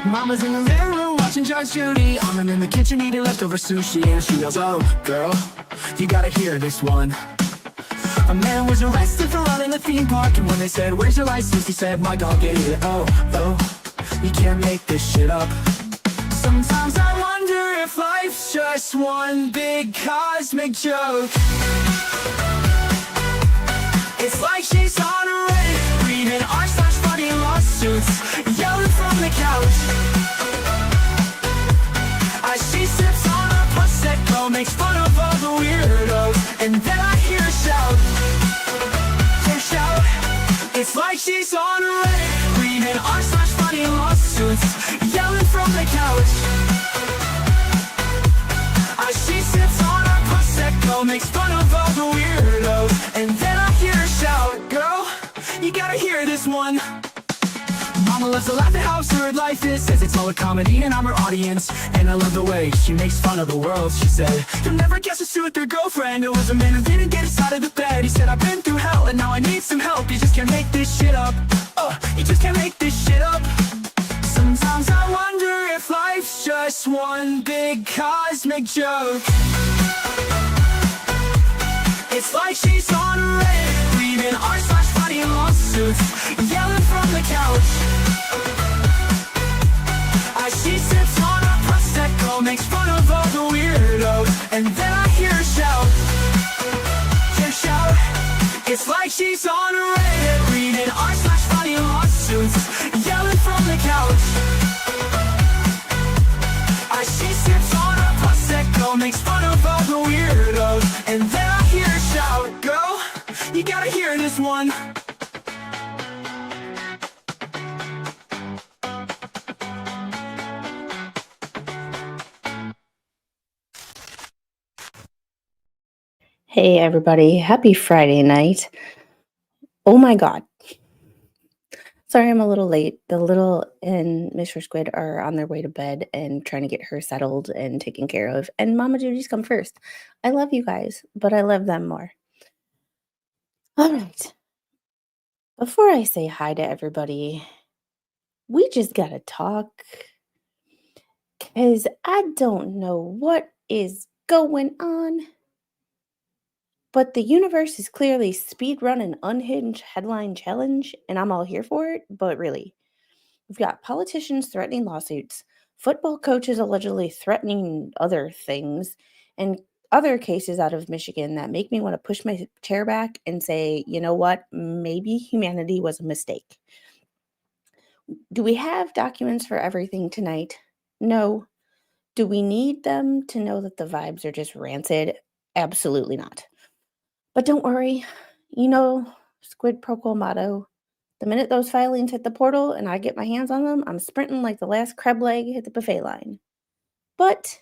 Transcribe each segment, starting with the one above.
Mama's in the living room watching Judge Judy. I'm in the kitchen eating leftover sushi. And she yells, oh, girl, you gotta hear this one. A man was arrested for running the theme park. And when they said, where's your license? He said, my dog ate it. Oh, you can't make this shit up. Sometimes I wonder if life's just one big cosmic joke. It's like she's on a Reddit, reading r/funny lawsuits, yelling from the couch. As she sips on her Prosecco, makes fun of all the weirdos, and then I hear her shout. It's like she's on a Reddit, reading r/funny lawsuits, yelling from the couch. As she sips on her Prosecco, makes fun of all the weirdos, and then I hear her shout, girl, you gotta hear this one. Mama loves to laugh at how absurd life is, says it's all a comedy and I'm her audience. And I love the way she makes fun of the world. She said, you'll never guess who's with their girlfriend. It was a man who didn't get us out of the bed. He said, I've been through hell and now I need some help. You just can't make this shit up. You just can't make this shit up. Sometimes I wonder if life's just one big cosmic joke. It's like she's on a Reddit, reading r/funny lawsuits, yelling from the couch. As she sips on her Prosecco, makes fun of all the weirdos, and then I hear her shout. It's like she's on a Reddit, reading r/funny lawsuits, yelling from the couch. As she sips on her Prosecco, makes fun of all the weirdos, and then I hear her shout, girl, you gotta hear this one. Hey everybody, happy Friday night. Oh my god. Sorry I'm a little late. The little and Mr. Squid are on their way to bed and trying to get her settled and taken care of. And Mama Judy's come first. I love you guys, but I love them more. All right. Before I say hi to everybody, we just gotta talk. Because I don't know what is going on. But the universe is clearly speedrun an unhinged headline challenge, and I'm all here for it, but really. We've got politicians threatening lawsuits, football coaches allegedly threatening other things, and other cases out of Michigan that make me want to push my chair back and say, you know what, maybe humanity was a mistake. Do we have documents for everything tonight? No. Do we need them to know that the vibes are just rancid? Absolutely not. But don't worry, you know, Squid Pro Quo motto, the minute those filings hit the portal and I get my hands on them, I'm sprinting like the last crab leg hit the buffet line. But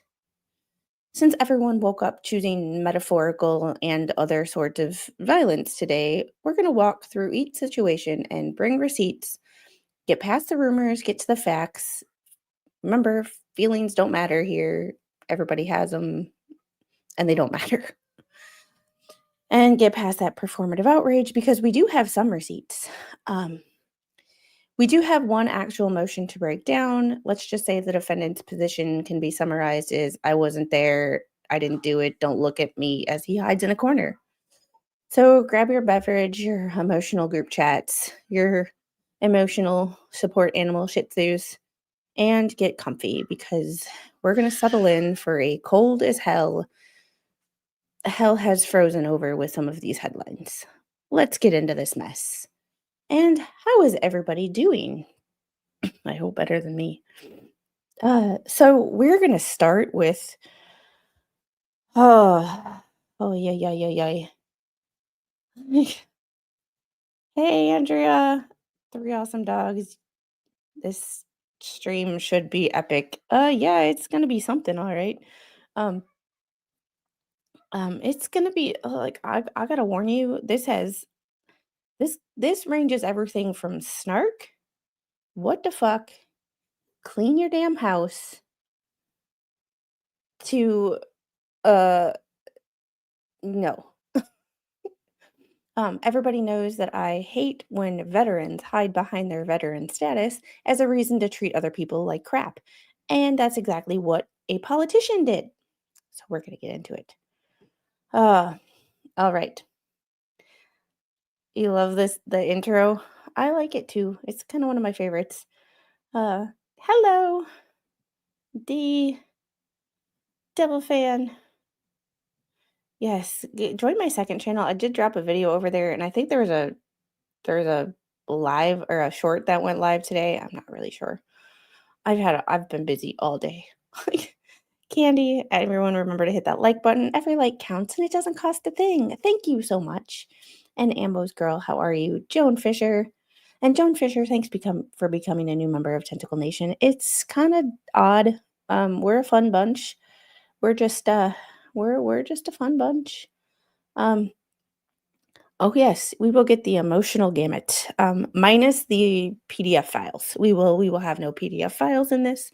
since everyone woke up choosing metaphorical and other sorts of violence today, we're going to walk through each situation and bring receipts, get past the rumors, get to the facts. Remember, feelings don't matter here. Everybody has them, and they don't matter. And get past that performative outrage because we do have some receipts. We do have one actual motion to break down. Let's just say the defendant's position can be summarized as, I wasn't there, I didn't do it, don't look at me, as he hides in a corner. So grab your beverage, your emotional group chats, your emotional support animal shih tzus, and get comfy because we're going to settle in for a cold as hell. Hell has frozen over with some of these headlines. Let's get into this mess. And how is everybody doing? I hope better than me. So we're going to start with, yeah. Hey, Andrea, 3 awesome dogs. This stream should be epic. Yeah, it's going to be something, all right. It's gonna be like I gotta warn you. This ranges everything from snark, what the fuck, clean your damn house, to no. Everybody knows that I hate when veterans hide behind their veteran status as a reason to treat other people like crap. And that's exactly what a politician did. So we're going to get into it. All right. You love the intro? I like it too. It's kind of one of my favorites. Hello, the Devil Fan. Yes, join my second channel. I did drop a video over there, and I think there's a live or a short that went live today. I'm not really sure. I've been busy all day. Candy, everyone remember to hit that like button. Every like counts and it doesn't cost a thing. Thank you so much. And Ambo's girl, how are you? Joan Fisher. And Joan Fisher, thanks for becoming a new member of Tentacle Nation. It's kind of odd. We're a fun bunch. We're just we're just a fun bunch. Oh yes, we will get the emotional gamut. Minus the PDF files. We will have no PDF files in this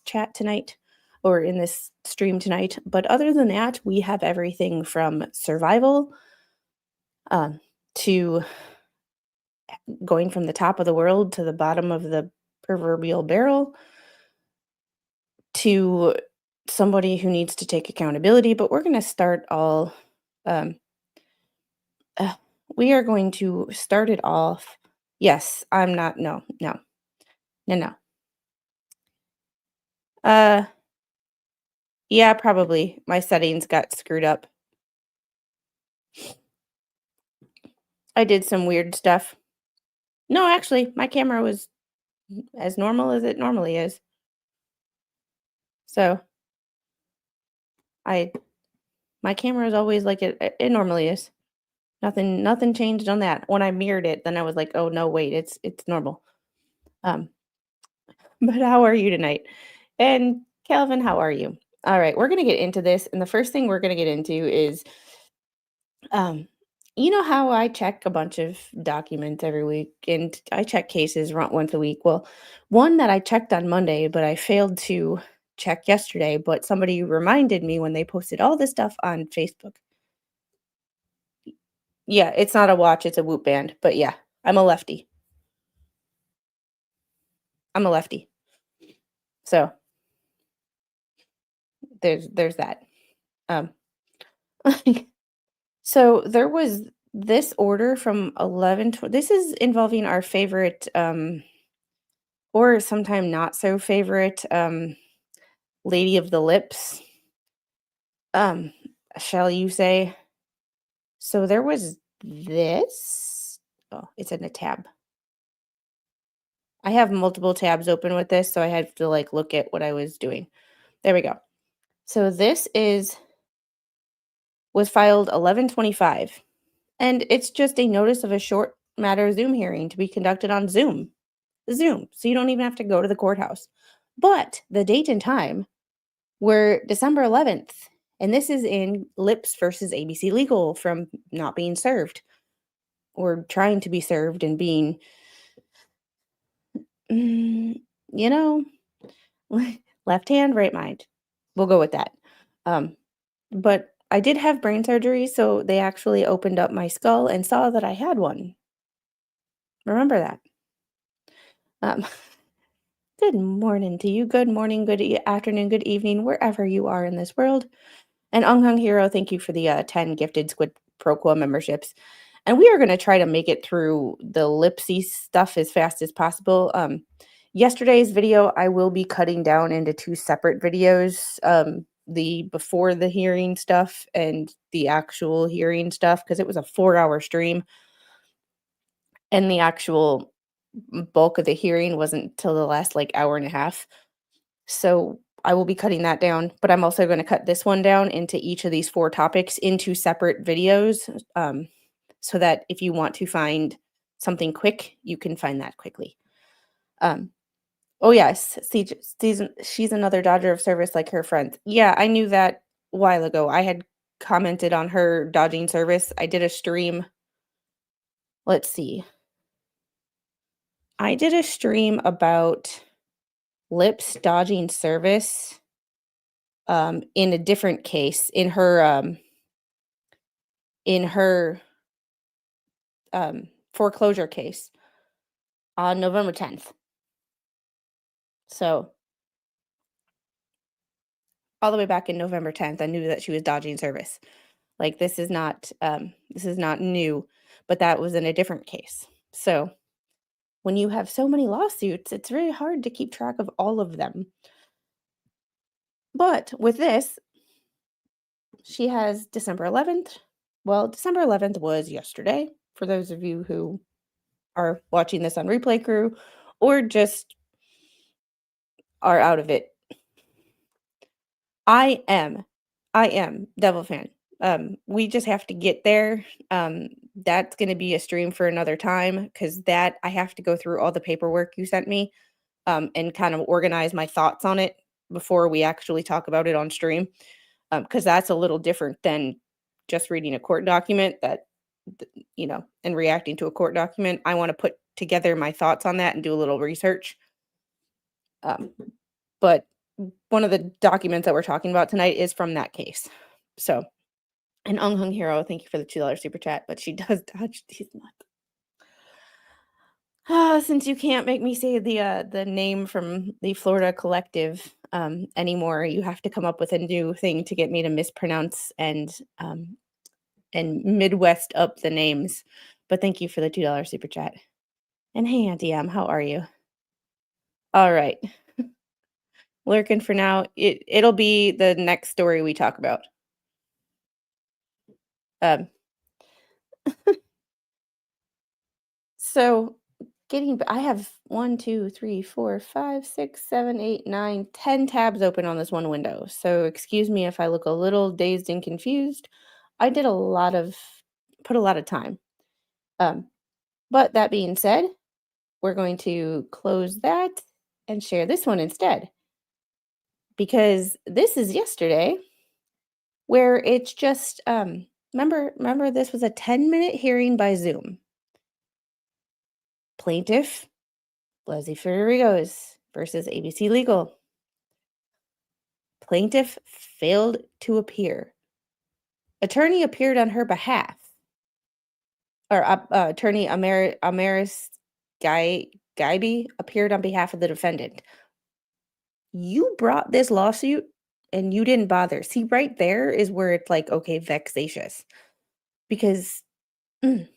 chat tonight or in this stream tonight. But other than that, we have everything from survival to going from the top of the world to the bottom of the proverbial barrel to somebody who needs to take accountability. But we're going to start all we are going to start it off. Yes, I'm not. No. Yeah, probably. My settings got screwed up. I did some weird stuff. No, actually, my camera was as normal as it normally is. So, my camera is always like it normally is. Nothing changed on that. When I mirrored it, then I was like, "Oh no, wait, it's normal." But how are you tonight? And Calvin, how are you? All right, we're going to get into this, and the first thing we're going to get into is you know how I check a bunch of documents every week and I check cases once a week. Well, one that I checked on Monday, but I failed to check yesterday, but somebody reminded me when they posted all this stuff on Facebook. Yeah, it's not a watch, it's a Whoop band. But yeah, I'm a lefty. So there's that. So there was this order from 11. This is involving our favorite or sometime not so favorite Lady of the Lips, shall you say. So there was this. Oh, it's in a tab. I have multiple tabs open with this, so I had to like look at what I was doing. There we go. So this was filed 11/25, and it's just a notice of a short matter Zoom hearing to be conducted on Zoom. So you don't even have to go to the courthouse. But the date and time were December 11th. And this is in Lips versus ABC Legal from not being served or trying to be served and being, you know, left hand, right mind. We'll go with that. But I did have brain surgery, so they actually opened up my skull and saw that I had one. Remember that. Good morning to you. Good morning, good afternoon, good evening, wherever you are in this world. And Hung Hero, thank you for the 10 gifted Squid Pro Quo memberships. And we are going to try to make it through the Lipsy stuff as fast as possible. Yesterday's video, I will be cutting down into 2 separate videos. The before the hearing stuff and the actual hearing stuff, because it was a 4-hour stream. And the actual bulk of the hearing wasn't till the last like hour and a half. So I will be cutting that down, but I'm also going to cut this one down into each of these 4 topics into separate videos, so that if you want to find something quick, you can find that quickly. Oh yes, she's another dodger of service like her friends. Yeah, I knew that a while ago. I had commented on her dodging service. I did a stream. Let's see. I did a stream about Lips dodging service in a different case in her foreclosure case on November 10th. So all the way back in November 10th, I knew that she was dodging service. Like this is not new, but that was in a different case. So when you have so many lawsuits, it's very hard to keep track of all of them. But with this, she has December 11th. Well, December 11th was yesterday, for those of you who are watching this on replay crew or just are out of it. I am Devil fan. We just have to get there. That's going to be a stream for another time because that I have to go through all the paperwork you sent me and kind of organize my thoughts on it before we actually talk about it on stream because that's a little different than just reading a court document and reacting to a court document. I want to put together my thoughts on that and do a little research. But one of the documents that we're talking about tonight is from that case. So, an Unhung Hero, thank you for the $2 super chat, but she does dodge these nuts. Since you can't make me say the name from the Florida collective anymore, you have to come up with a new thing to get me to mispronounce and Midwest up the names. But thank you for the $2 super chat. And hey, Auntie M, how are you? All right. Lurking for now. It'll be the next story we talk about. So I have 1, 2, 3, 4, 5, 6, 7, 8, 9, 10 tabs open on this one window. So excuse me if I look a little dazed and confused. I did put a lot of time. But that being said, we're going to close that and share this one instead. Because this is yesterday where it's just remember this was a 10-minute hearing by Zoom. Plaintiff Leslie Federigo's versus ABC Legal. Plaintiff failed to appear. Attorney appeared on her behalf. Or attorney Amaris Gaiby appeared on behalf of the defendant. You brought this lawsuit and you didn't bother. See, right there is where it's like, okay, vexatious. Because the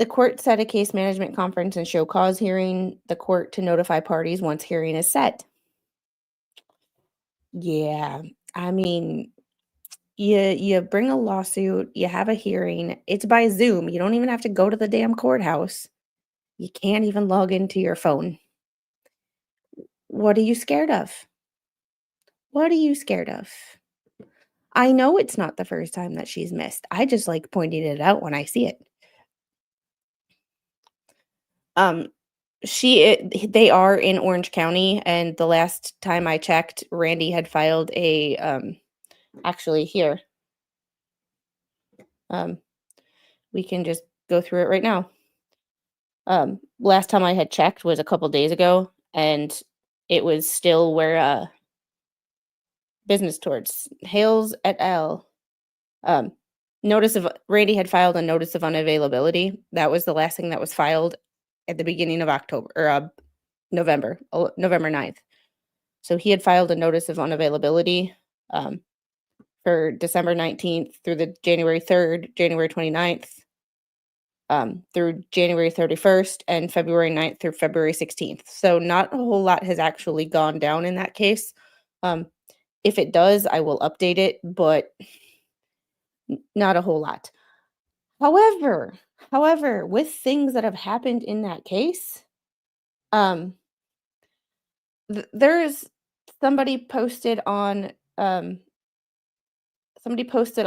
court set a case management conference and show cause hearing the court to notify parties once hearing is set. Yeah, I mean, you bring a lawsuit, you have a hearing, it's by Zoom. You don't even have to go to the damn courthouse. You can't even log into your phone. What are you scared of? What are you scared of? I know it's not the first time that she's missed. I just like pointing it out when I see it. They are in Orange County, and the last time I checked, Randy had filed a actually here. We can just go through it right now. Last time I had checked was a couple days ago, and it was still where business towards Hales et al. Randy had filed a notice of unavailability. That was the last thing that was filed at the beginning of October or November 9th. So he had filed a notice of unavailability for December 19th through the January 3rd, January 29th, through January 31st, and February 9th through February 16th. So not a whole lot has actually gone down in that case. If it does, I will update it, but not a whole lot. However, with things that have happened in that case, there's somebody posted a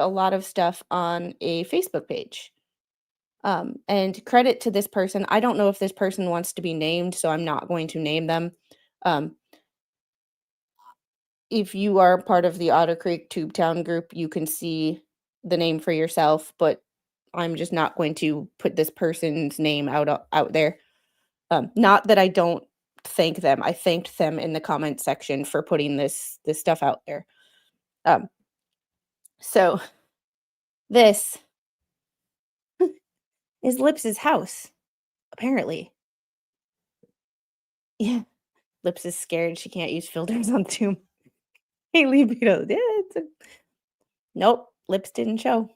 lot of stuff on a Facebook page. And credit to this person. I don't know if this person wants to be named, so I'm not going to name them. If you are part of the Otter Creek Tubetown group, you can see the name for yourself, but I'm just not going to put this person's name out there. Not that I don't thank them. I thanked them in the comment section for putting this stuff out there. So this is Lips's house, apparently. Yeah. Lips is scared she can't use filters on Zoom. Hey, libido. Yeah, nope. Lips didn't show.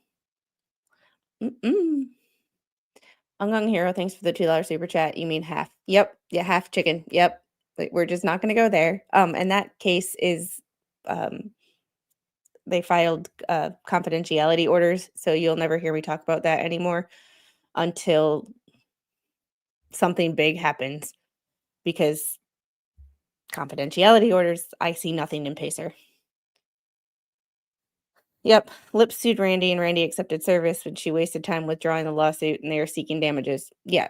Mm-mm. Ungung Hero, thanks for the $2 super chat. You mean half? Yep. Yeah, half chicken. Yep. We're just not going to go there. And that case is, they filed confidentiality orders, so you'll never hear me talk about that anymore until something big happens, because confidentiality orders, I see nothing in Pacer. Yep, Lips sued Randy, and Randy accepted service when she wasted time withdrawing the lawsuit, and they are seeking damages. Yeah,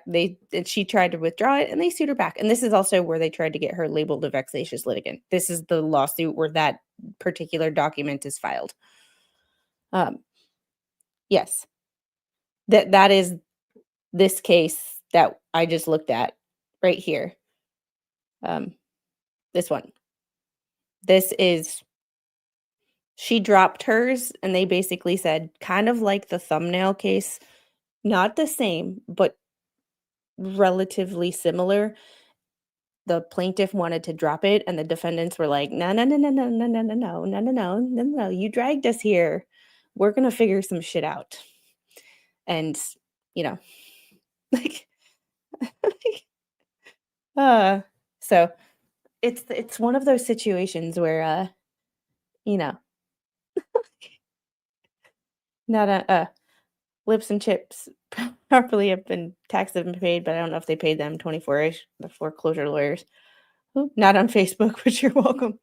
she tried to withdraw it, and they sued her back. And this is also where they tried to get her labeled a vexatious litigant. This is the lawsuit where that particular document is filed. Yes, that is this case that I just looked at right here. This one. This is, she dropped hers, and they basically said, kind of like the thumbnail case, not the same, but relatively similar. The plaintiff wanted to drop it, and the defendants were like, no, no, no, no, no, no, no, no, no, no, no, no, no, no, you dragged us here. We're gonna figure some shit out. And, like, so it's one of those situations where, you know, not a Lips and Chips properly have been taxed have been paid, but I don't know if they paid them 24-ish, the foreclosure lawyers. Ooh, not on Facebook, but you're welcome.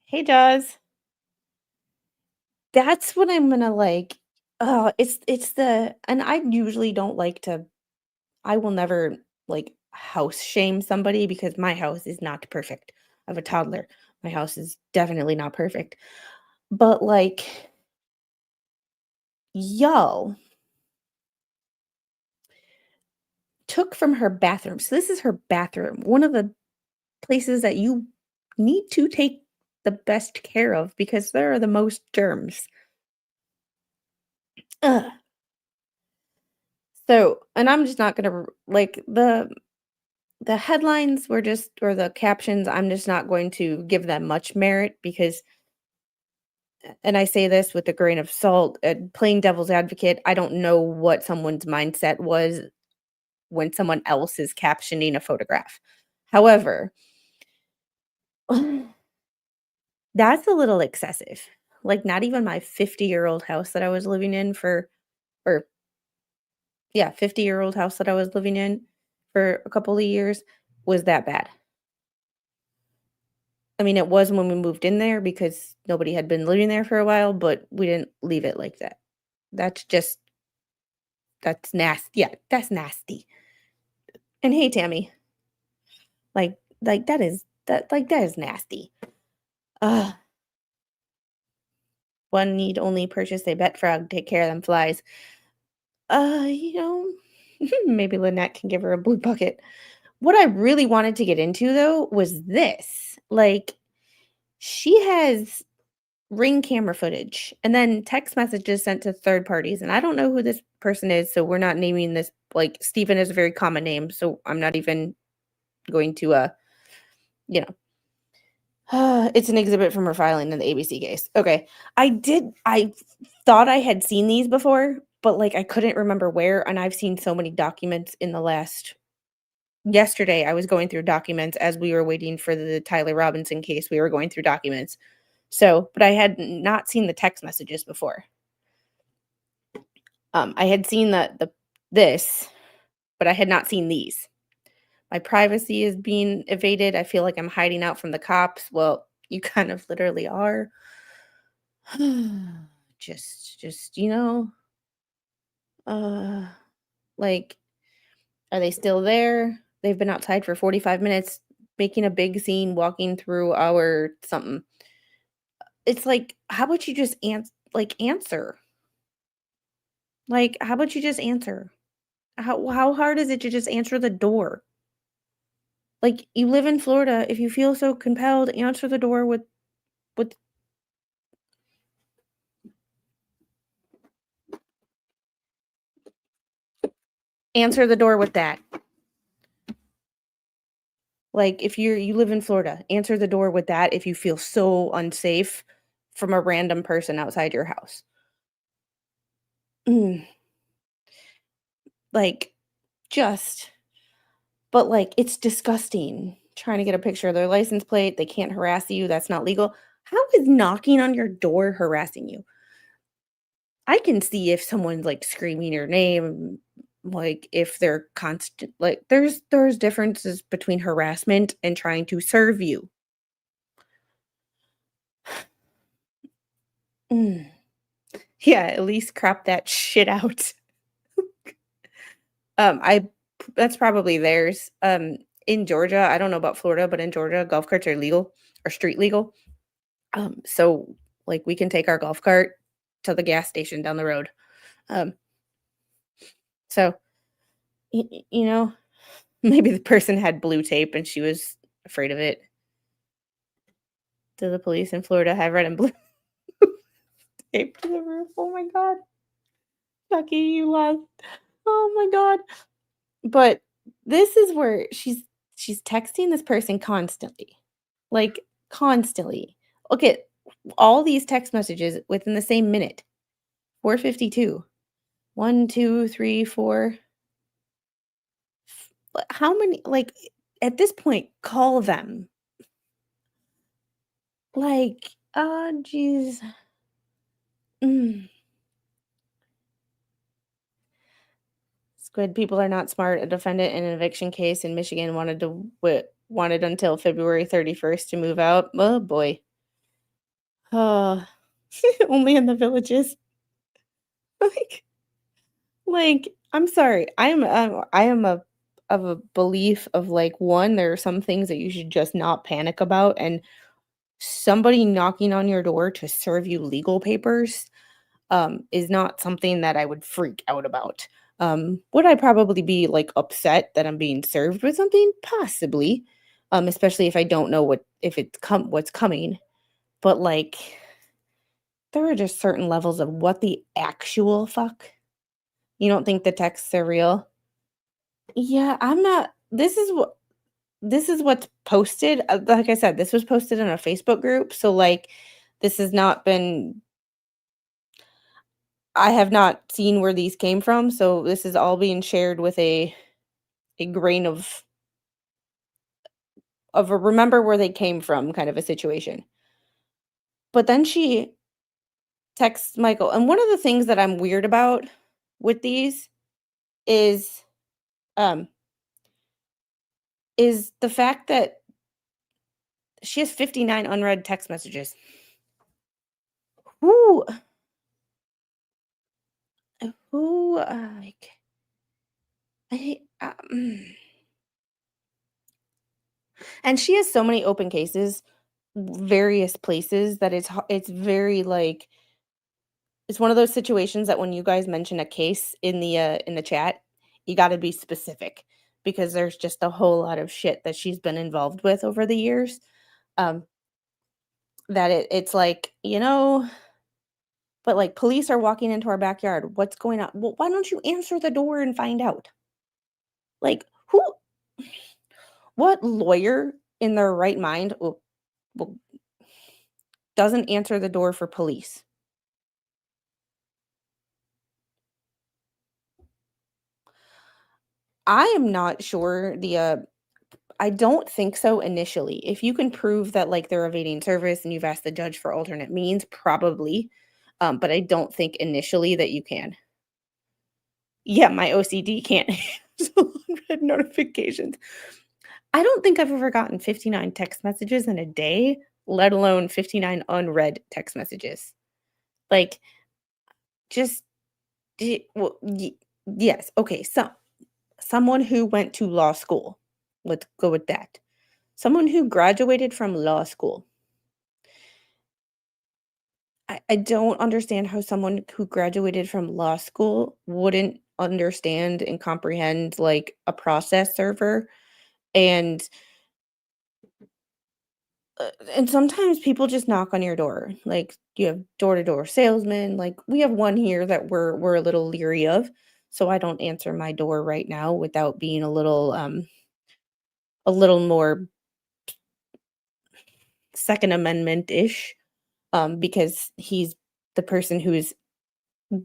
Hey Jaws. That's what I'm gonna like. Oh, it's the, and I usually don't like to, I will never like house shame somebody because my house is not perfect. I have a toddler. My house is definitely not perfect. But like, y'all took from her bathroom. So this is her bathroom. One of the places that you need to take the best care of because there are the most germs. Ugh. So, and I'm just not gonna like the headlines were just, or the captions, I'm just not going to give them much merit because, and I say this with a grain of salt, playing devil's advocate, I don't know what someone's mindset was when someone else is captioning a photograph. However, that's a little excessive. Like, not even my 50-year-old house that I was living in for, or yeah, 50-year-old house that I was living in for a couple of years was that bad. I mean, it was when we moved in there because nobody had been living there for a while, but we didn't leave it like that. That's just, that's nasty. Yeah, that's nasty. And hey, Tammy, like that is nasty. One need only purchase a bet frog, take care of them flies. You know, maybe Lynette can give her a blue bucket. What I really wanted to get into though was this. Like, she has Ring camera footage and then text messages sent to third parties, and I don't know who this person is, so we're not naming this. Like, Stephen is a very common name, so I'm not even going to you know, it's an exhibit from her filing in the ABC case. Okay, I thought I had seen these before, but like I couldn't remember where, and I've seen so many documents in the last, yesterday I was going through documents as we were waiting for the Tyler Robinson case. We were going through documents. So, but I had not seen the text messages before. I had seen this, but I had not seen these. My privacy is being evaded. I feel like I'm hiding out from the cops. Well, you kind of literally are. just, like, are they still there? They've been outside for 45 minutes, making a big scene, walking through our something. It's like, how about you just answer? Like, how about you just answer? How hard is it to just answer the door? Like, you live in Florida. If you feel so compelled, answer the door with Answer the door with that. Like, if you live in Florida, answer the door with that if you feel so unsafe from a random person outside your house. Mm, like, just but, like, it's disgusting trying to get a picture of their license plate, they can't harass you, that's not legal. How is knocking on your door harassing you? I can see if someone's, like, screaming your name, like, if they're constant like, there's differences between harassment and trying to serve you. Mm. Yeah, at least crop that shit out. I that's probably theirs. In Georgia, I don't know about Florida, but in Georgia, golf carts are legal or street legal. So, like, we can take our golf cart to the gas station down the road. Um, so, you know, maybe the person had blue tape and she was afraid of it. Do the police in Florida have red and blue tape to the roof? Oh my god. Chucky, you lost. Oh my god. But this is where she's texting this person constantly. Like, constantly. Look at all these text messages within the same minute. 4:52. 1, 2, 3, 4. How many like, at this point, call them. Like, oh, jeez. Mm. Squid people are not smart. A defendant in an eviction case in Michigan wanted until February 31st to move out. Oh, boy. Oh, only in the villages. Like I'm sorry. I am a of a belief of, like, one, there are some things that you should just not panic about, and somebody knocking on your door to serve you legal papers, is not something that I would freak out about. Would I probably be, like, upset that I'm being served with something? Possibly, especially if I don't know what's coming, but, like, there are just certain levels of what the actual fuck? You don't think the texts are real? Yeah, I'm not this is what's posted, like I said, this was posted in a Facebook group, so, like, this has not been I have not seen where these came from, so this is all being shared with a grain of a remember where they came from kind of a situation. But then she texts Michael, and one of the things that I'm weird about with these is, um, is the fact that she has 59 unread text messages. Who who, like, I and she has so many open cases, various places that it's very, like it's one of those situations that when you guys mention a case in the chat, you gotta be specific because there's just a whole lot of shit that she's been involved with over the years, um, that it's like, but, like, police are walking into our backyard, what's going on? Well, why don't you answer the door and find out? Like, what lawyer in their right mind will doesn't answer the door for police? I am not sure I don't think so initially. If you can prove that, like, they're evading service and you've asked the judge for alternate means, probably, but I don't think initially that you can. Yeah, my OCD can't handle unread notifications. I don't think I've ever gotten 59 text messages in a day, let alone 59 unread text messages. Like, just well, yes, okay, so someone who went to law school, let's go with that. Someone who graduated from law school. I don't understand how someone who graduated from law school wouldn't understand and comprehend, like, a process server, and and sometimes people just knock on your door, like, you have door-to-door salesmen, like, we have one here that we're a little leery of, so I don't answer my door right now without being a little more Second Amendment-ish, because he's the person who's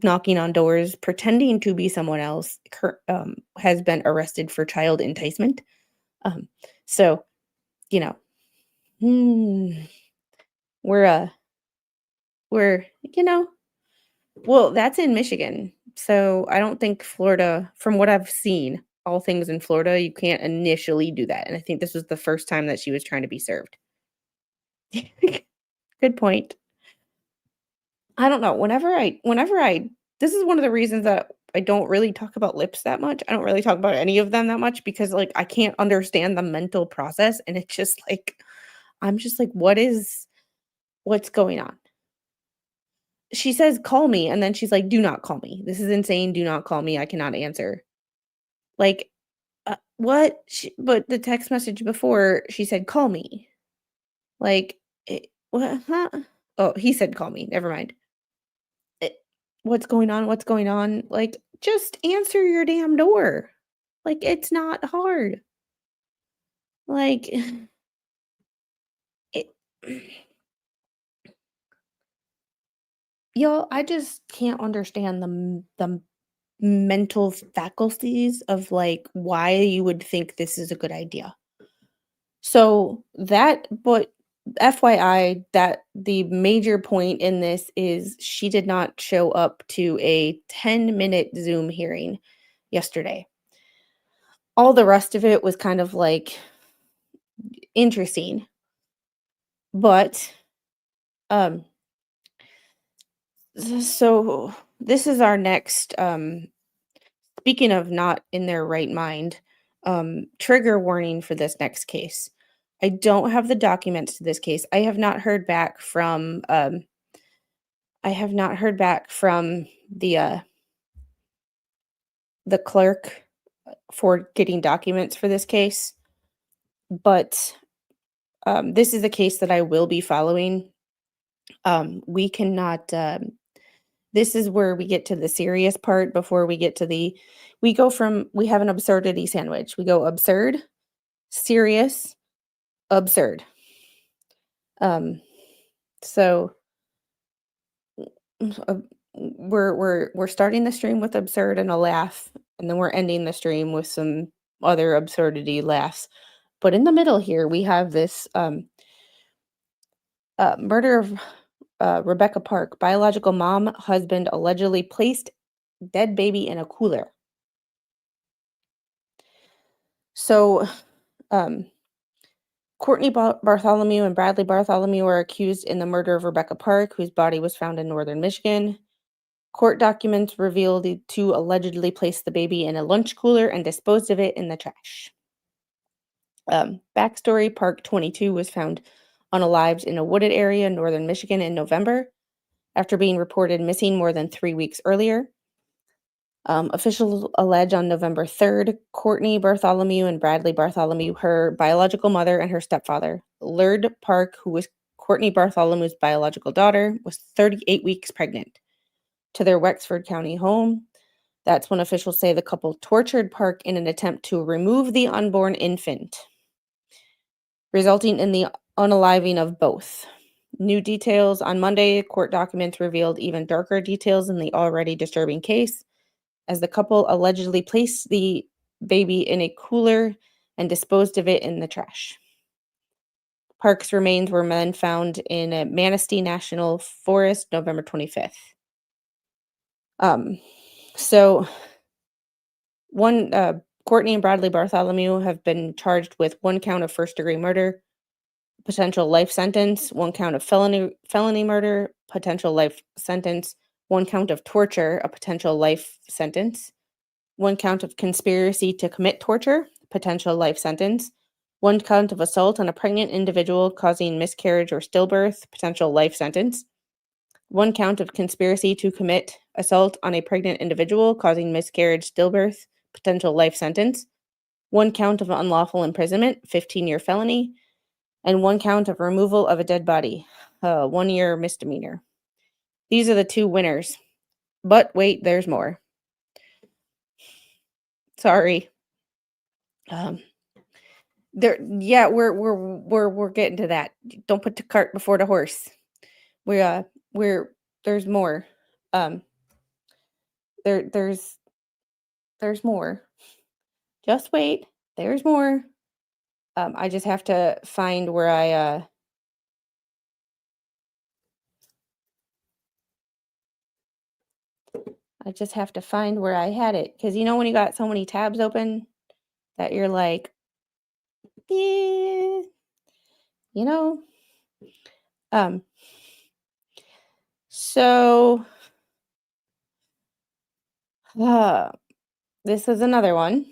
knocking on doors, pretending to be someone else, has been arrested for child enticement. Um, so, you know, mm, we're, uh, we're, you know, well, that's in Michigan. So I don't think Florida, from what I've seen, all things in Florida, you can't initially do that. And I think this was the first time that she was trying to be served. Good point. I don't know. This is one of the reasons that I don't really talk about lips that much. I don't really talk about any of them that much because like I can't understand the mental process and it's just like I'm just like what's going on? She says call me and then she's like do not call me. This is insane. Do not call me. I cannot answer. Like what? But the text message before she said call me. Like what? Huh? Oh, he said call me. Never mind. Eh, what's going on? What's going on? Like, just answer your damn door. Like, it's not hard. Like, it, y'all, I just can't understand the mental faculties of like why you would think this is a good idea. So but FYI, that the major point in this is she did not show up to a 10-minute Zoom hearing yesterday. All the rest of it was kind of like interesting, but um so this is our next speaking of not in their right mind, trigger warning for this next case. I don't have the documents to this case. I have not heard back from the clerk for getting documents for this case, but this is a case that I will be following. We cannot this is where we get to the serious part before we get to we have an absurdity sandwich. We go absurd, serious, absurd. So uh, we're starting the stream with absurd and a laugh, and then we're ending the stream with some other absurdity laughs. But in the middle here, we have this murder of Rebecca Park. Biological mom, husband allegedly placed dead baby in a cooler. So, Courtney Bartholomew and Bradley Bartholomew are accused in the murder of Rebecca Park, whose body was found in northern Michigan. Court documents revealed the two allegedly placed the baby in a lunch cooler and disposed of it in the trash. Backstory: Park 22 was found unalived in a wooded area in northern Michigan in November after being reported missing more than 3 weeks earlier. Officials allege on November 3rd, Courtney Bartholomew and Bradley Bartholomew, her biological mother and her stepfather, lured Park, who was Courtney Bartholomew's biological daughter, was 38 weeks pregnant, to their Wexford County home. That's when officials say the couple tortured Park in an attempt to remove the unborn infant, resulting in the unaliving of both. New details on Monday, court documents revealed even darker details in the already disturbing case, as the couple allegedly placed the baby in a cooler and disposed of it in the trash. Park's remains were then found in a Manistee National Forest November 25th. So Courtney and Bradley Bartholomew have been charged with 1 count of first-degree murder, potential life sentence, 1 count of felony murder, potential life sentence, 1 count of torture, a potential life sentence, 1 count of conspiracy to commit torture, potential life sentence, 1 count of assault on a pregnant individual causing miscarriage or stillbirth, potential life sentence, 1 count of conspiracy to commit assault on a pregnant individual causing miscarriage, stillbirth, potential life sentence, 1 count of unlawful imprisonment, 15-year felony, and 1 count of removal of a dead body, 1-year misdemeanor. These are the 2 winners. But wait, there's more. Sorry. There, yeah, we're getting to that. Don't put the cart before the horse. We're there's more. Um, there's more. Just wait. There's more. I just have to find where I just have to find where I had it, because you know when you got so many tabs open that you're like, yeah, you know. Um, so uh, this is another one.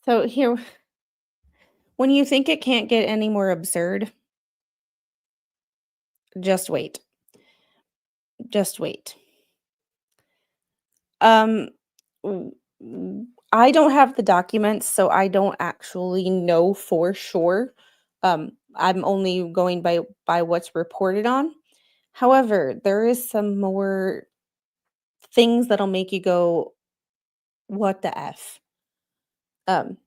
So here, when you think it can't get any more absurd, just wait. Just wait. Um, w- I don't have the documents, so I don't actually know for sure. I'm only going by what's reported on. However, there is some more things that'll make you go, "What the f?" Um,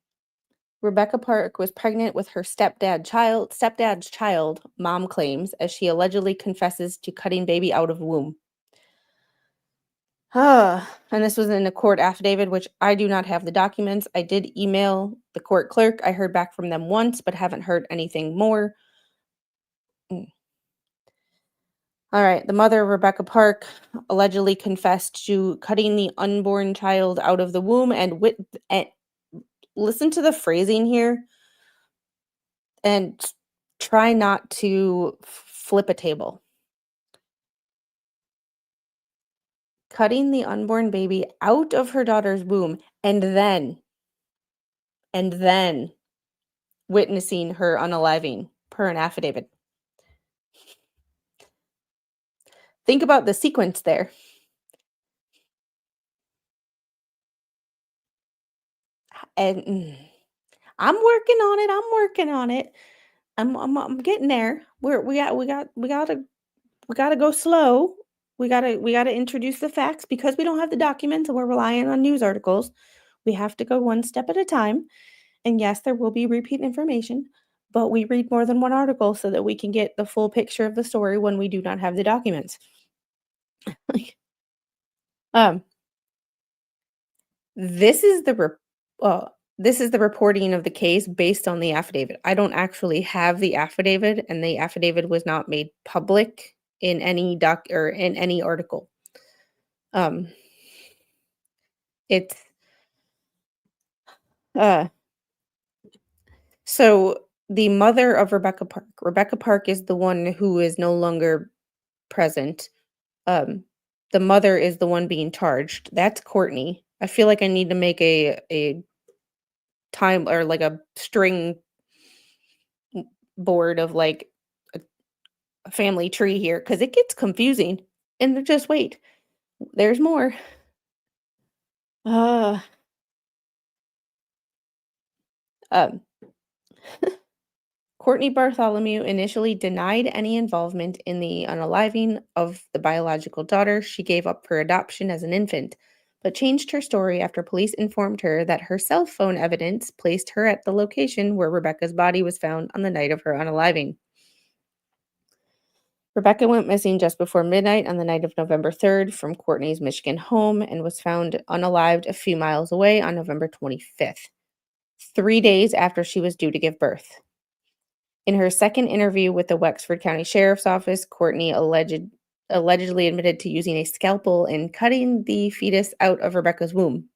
Rebecca Park was pregnant with her stepdad's child, mom claims, as she allegedly confesses to cutting baby out of womb. And this was in a court affidavit, which I do not have the documents. I did email the court clerk. I heard back from them once, but haven't heard anything more. All right. The mother of Rebecca Park allegedly confessed to cutting the unborn child out of the womb and listen to the phrasing here and try not to flip a table. Cutting the unborn baby out of her daughter's womb and then witnessing her unaliving per an affidavit. Think about the sequence there. And I'm working on it. I'm working on it. I'm getting there. We gotta go slow. We gotta introduce the facts because we don't have the documents and we're relying on news articles. We have to go one step at a time. And yes, there will be repeat information, but we read more than one article so that we can get the full picture of the story when we do not have the documents. um, this is the reporting of the case based on the affidavit. I don't actually have the affidavit, and the affidavit was not made public in any doc or in any article. Um, it's uh so the mother of Rebecca Park. Rebecca Park is the one who is no longer present. Um, the mother is the one being charged. That's Courtney. I feel like I need to make a time or like a string board of like a family tree here because it gets confusing. And just wait, there's more. Uh, um, Courtney Bartholomew initially denied any involvement in the unaliving of the biological daughter she gave up for adoption as an infant, but changed her story after police informed her that her cell phone evidence placed her at the location where Rebecca's body was found on the night of her unaliving. Rebecca went missing just before midnight on the night of November 3rd from Courtney's Michigan home and was found unalived a few miles away on November 25th, 3 days after she was due to give birth. In her second interview with the Wexford County Sheriff's Office, Courtney allegedly admitted to using a scalpel and cutting the fetus out of Rebecca's womb.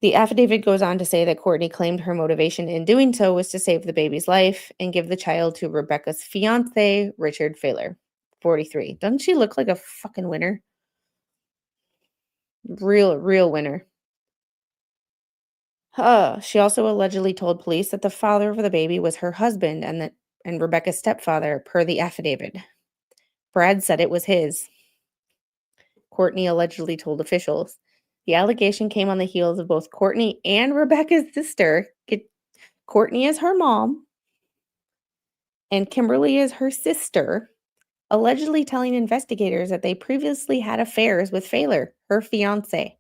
The affidavit goes on to say that Courtney claimed her motivation in doing so was to save the baby's life and give the child to Rebecca's fiance, Richard Failer, 43. Doesn't she look like a fucking winner? Real winner. She also allegedly told police that the father of the baby was her husband and Rebecca's stepfather, per the affidavit. Brad said it was his. Courtney allegedly told officials. The allegation came on the heels of both Courtney and Rebecca's sister. Courtney is her mom, and Kimberly is her sister. allegedly telling investigators that they previously had affairs with Failer, her fiance.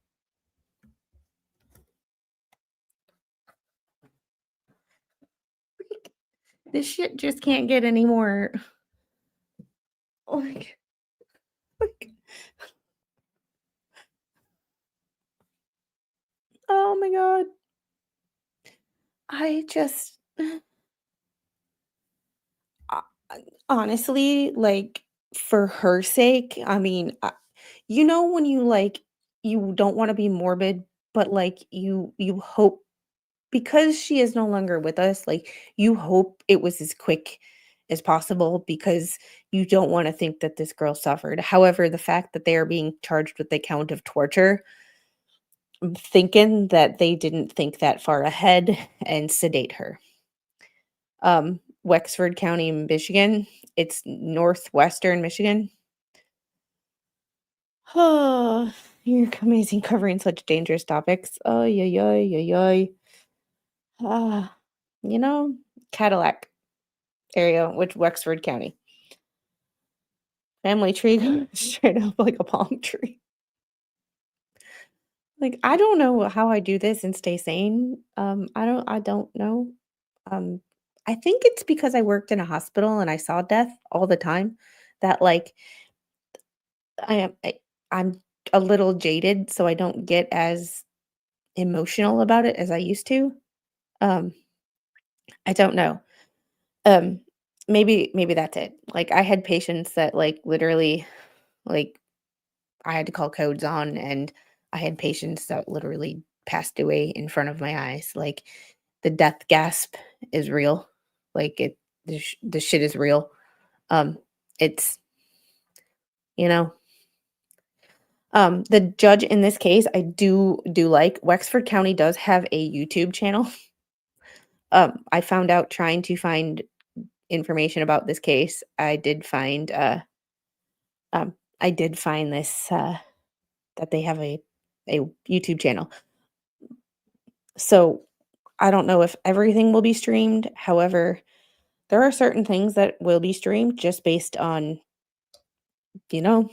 This shit just can't get any more like, like oh my god. I just uh, honestly, like, for her sake, I mean, when you, like, you don't wanna be morbid, but, like, you hope because she is no longer with us, like, you hope it was as quick as possible because you don't wanna think that this girl suffered. However, the fact that they are being charged with the count of torture, I'm thinking that they didn't think that far ahead and sedate her. Wexford County, Michigan. It's northwestern Michigan. Oh, you're amazing covering such dangerous topics. Oh, yeah, yeah, yeah, yeah. Ah, you know, Cadillac area, which Wexford County. Family tree goes straight up like a palm tree. Like, I don't know how I do this and stay sane. I don't know. Um, I think it's because I worked in a hospital and I saw death all the time that like I am I'm a little jaded, so I don't get as emotional about it as I used to. Um, I don't know. Um, maybe that's it. Like I had patients that like literally like I had to call codes on and I had patients that literally passed away in front of my eyes. Like the death gasp is real. Like the shit is real. Um, it's you know, the judge in this case, I do like Wexford County does have a YouTube channel. I found out trying to find information about this case. I did find this that they have a YouTube channel. So I don't know if everything will be streamed. However, there are certain things that will be streamed just based on, you know.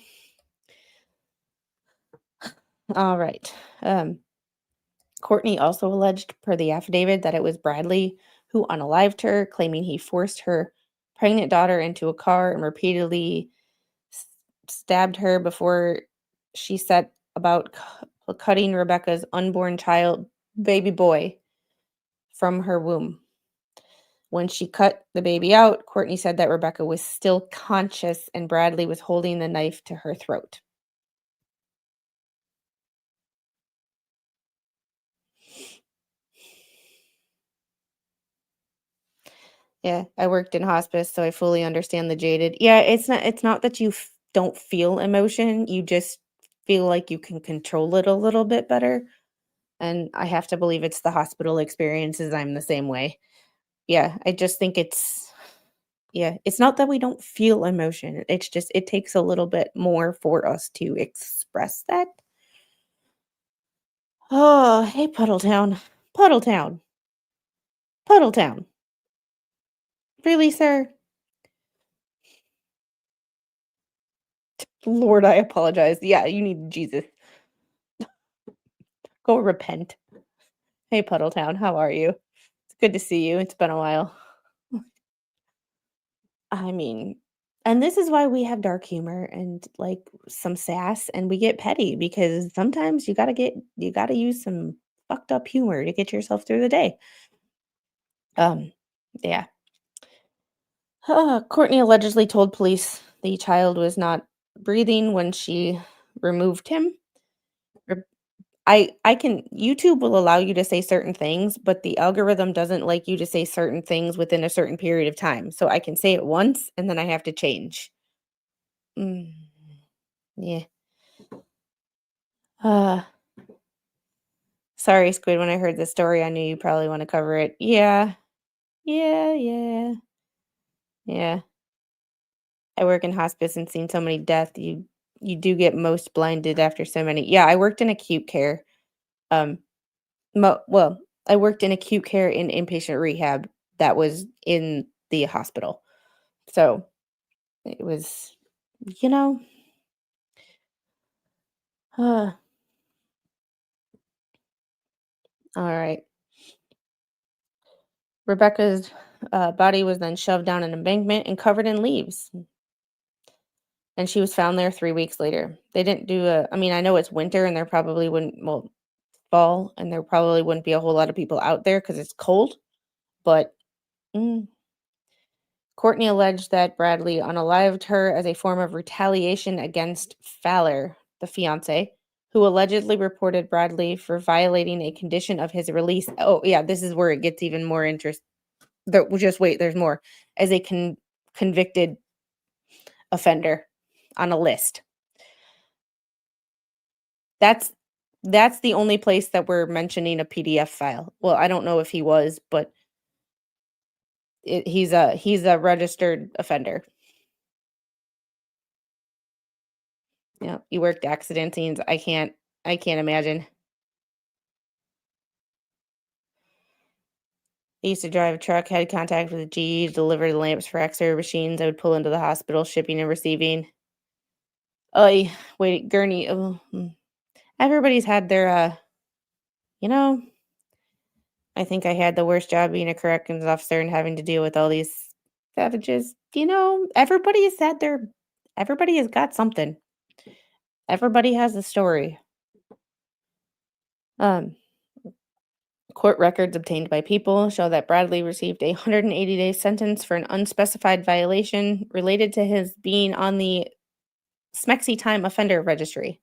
All right. Courtney also alleged per the affidavit that it was Bradley who unalived her, claiming he forced her pregnant daughter into a car and repeatedly s- stabbed her before she set about cutting Rebecca's unborn child, baby boy, from her womb. When she cut the baby out, Courtney said that Rebecca was still conscious and Bradley was holding the knife to her throat. Yeah, I worked in hospice, so I fully understand the jaded. Yeah, it's not that you don't feel emotion, you just feel like you can control it a little bit better, and I have to believe it's the hospital experiences, I'm the same way. Yeah, I just think it's not that we don't feel emotion, it's just it takes a little bit more for us to express that. Oh, hey, Puddletown. Puddletown. Puddletown. Really, sir? Lord, I apologize. Yeah, you need Jesus. Go repent. Hey, Puddletown, how are you? It's good to see you. It's been a while. I mean, and this is why we have dark humor and like some sass and we get petty because sometimes you gotta use some fucked up humor to get yourself through the day. Um, yeah. Courtney allegedly told police the child was not breathing when she removed him. I can YouTube will allow you to say certain things, but the algorithm doesn't like you to say certain things within a certain period of time. So I can say it once and then I have to change. Mm, yeah. Uh, sorry, Squid. When I heard this story, I knew you probably want to cover it. Yeah. Yeah. Yeah. Yeah. I work in hospice and seen so many deaths. You do get most blinded after so many. Yeah, I worked in acute care. Um, well, I worked in acute care in inpatient rehab that was in the hospital. So, it was You know, all right. Rebecca's body was then shoved down an embankment and covered in leaves, and she was found there 3 weeks later. They didn't do a. I mean, I know it's winter, and there probably wouldn't. Well, fall, and there probably wouldn't be a whole lot of people out there because it's cold. But mm, Courtney alleged that Bradley unalived her as a form of retaliation against Fowler, the fiance, who allegedly reported Bradley for violating a condition of his release. Oh, yeah, this is where it gets even more interesting. Just wait, there's more. As a convicted offender on a list. That's that's the only place that we're mentioning a PDF file. Well, I don't know if he was, but he's a registered offender. Yeah, you worked accident scenes. I can't imagine. I used to drive a truck, had contact with GE, deliver the lamps for X-ray machines. I would pull into the hospital, shipping and receiving. Oh, wait, gurney. Oh, everybody's had their you know, I think I had the worst job being a corrections officer and having to deal with all these savages. Everybody has got something. Everybody has a story. Um, Court records obtained by People show that Bradley received a 180-day sentence for an unspecified violation related to his being on the Smexy Time offender registry.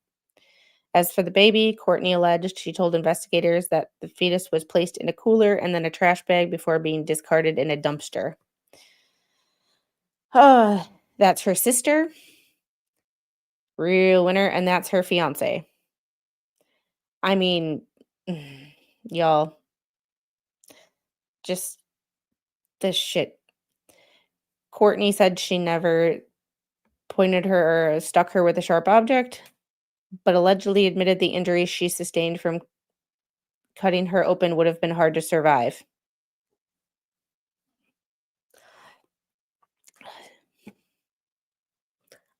As for the baby, Courtney alleged she told investigators that the fetus was placed in a cooler and then a trash bag before being discarded in a dumpster. That's her sister, real winner, and that's her fiance. I mean, y'all, just this shit. Courtney said she never pointed her or stuck her with a sharp object, but allegedly admitted the injuries she sustained from cutting her open would have been hard to survive.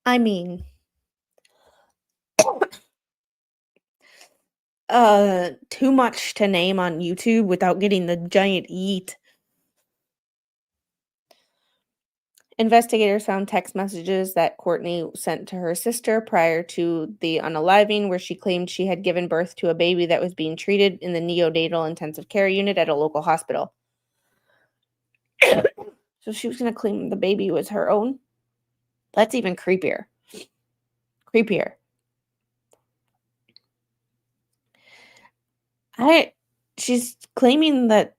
I mean, too much to name on YouTube without getting the giant yeet. Investigators found text messages that Courtney sent to her sister prior to the unaliving, where she claimed she had given birth to a baby that was being treated in the neonatal intensive care unit at a local hospital. So she was going to claim the baby was her own? That's even creepier. She's claiming that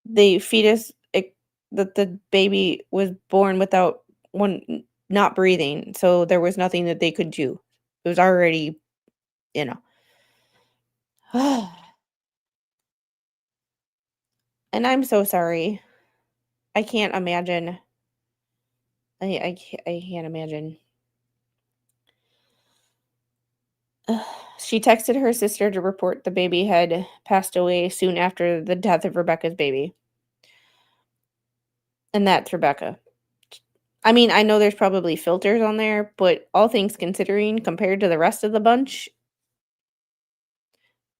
the fetus, that the baby was born without not breathing, so there was nothing that they could do. It was already, you know. And I'm so sorry. I can't imagine. I can't imagine. She texted her sister to report the baby had passed away soon after the death of Rebecca's baby. And that's Rebecca. I mean, I know there's probably filters on there, but all things considering, compared to the rest of the bunch,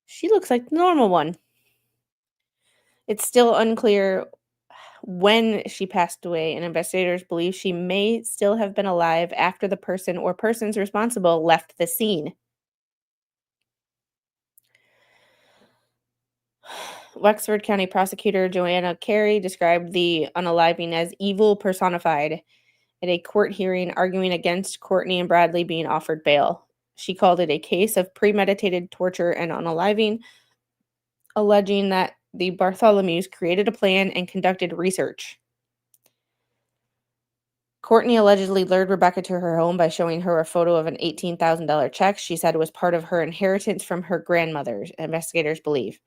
she looks like the normal one. It's still unclear when she passed away, and investigators believe she may still have been alive after the person or persons responsible left the scene. Wexford County Prosecutor Joanna Carey described the unaliving as evil personified at a court hearing arguing against Courtney and Bradley being offered bail. She called it a case of premeditated torture and unaliving, alleging that the Bartholomews created a plan and conducted research. Courtney allegedly lured Rebecca to her home by showing her a photo of an $18,000 check she said was part of her inheritance from her grandmother, investigators believe.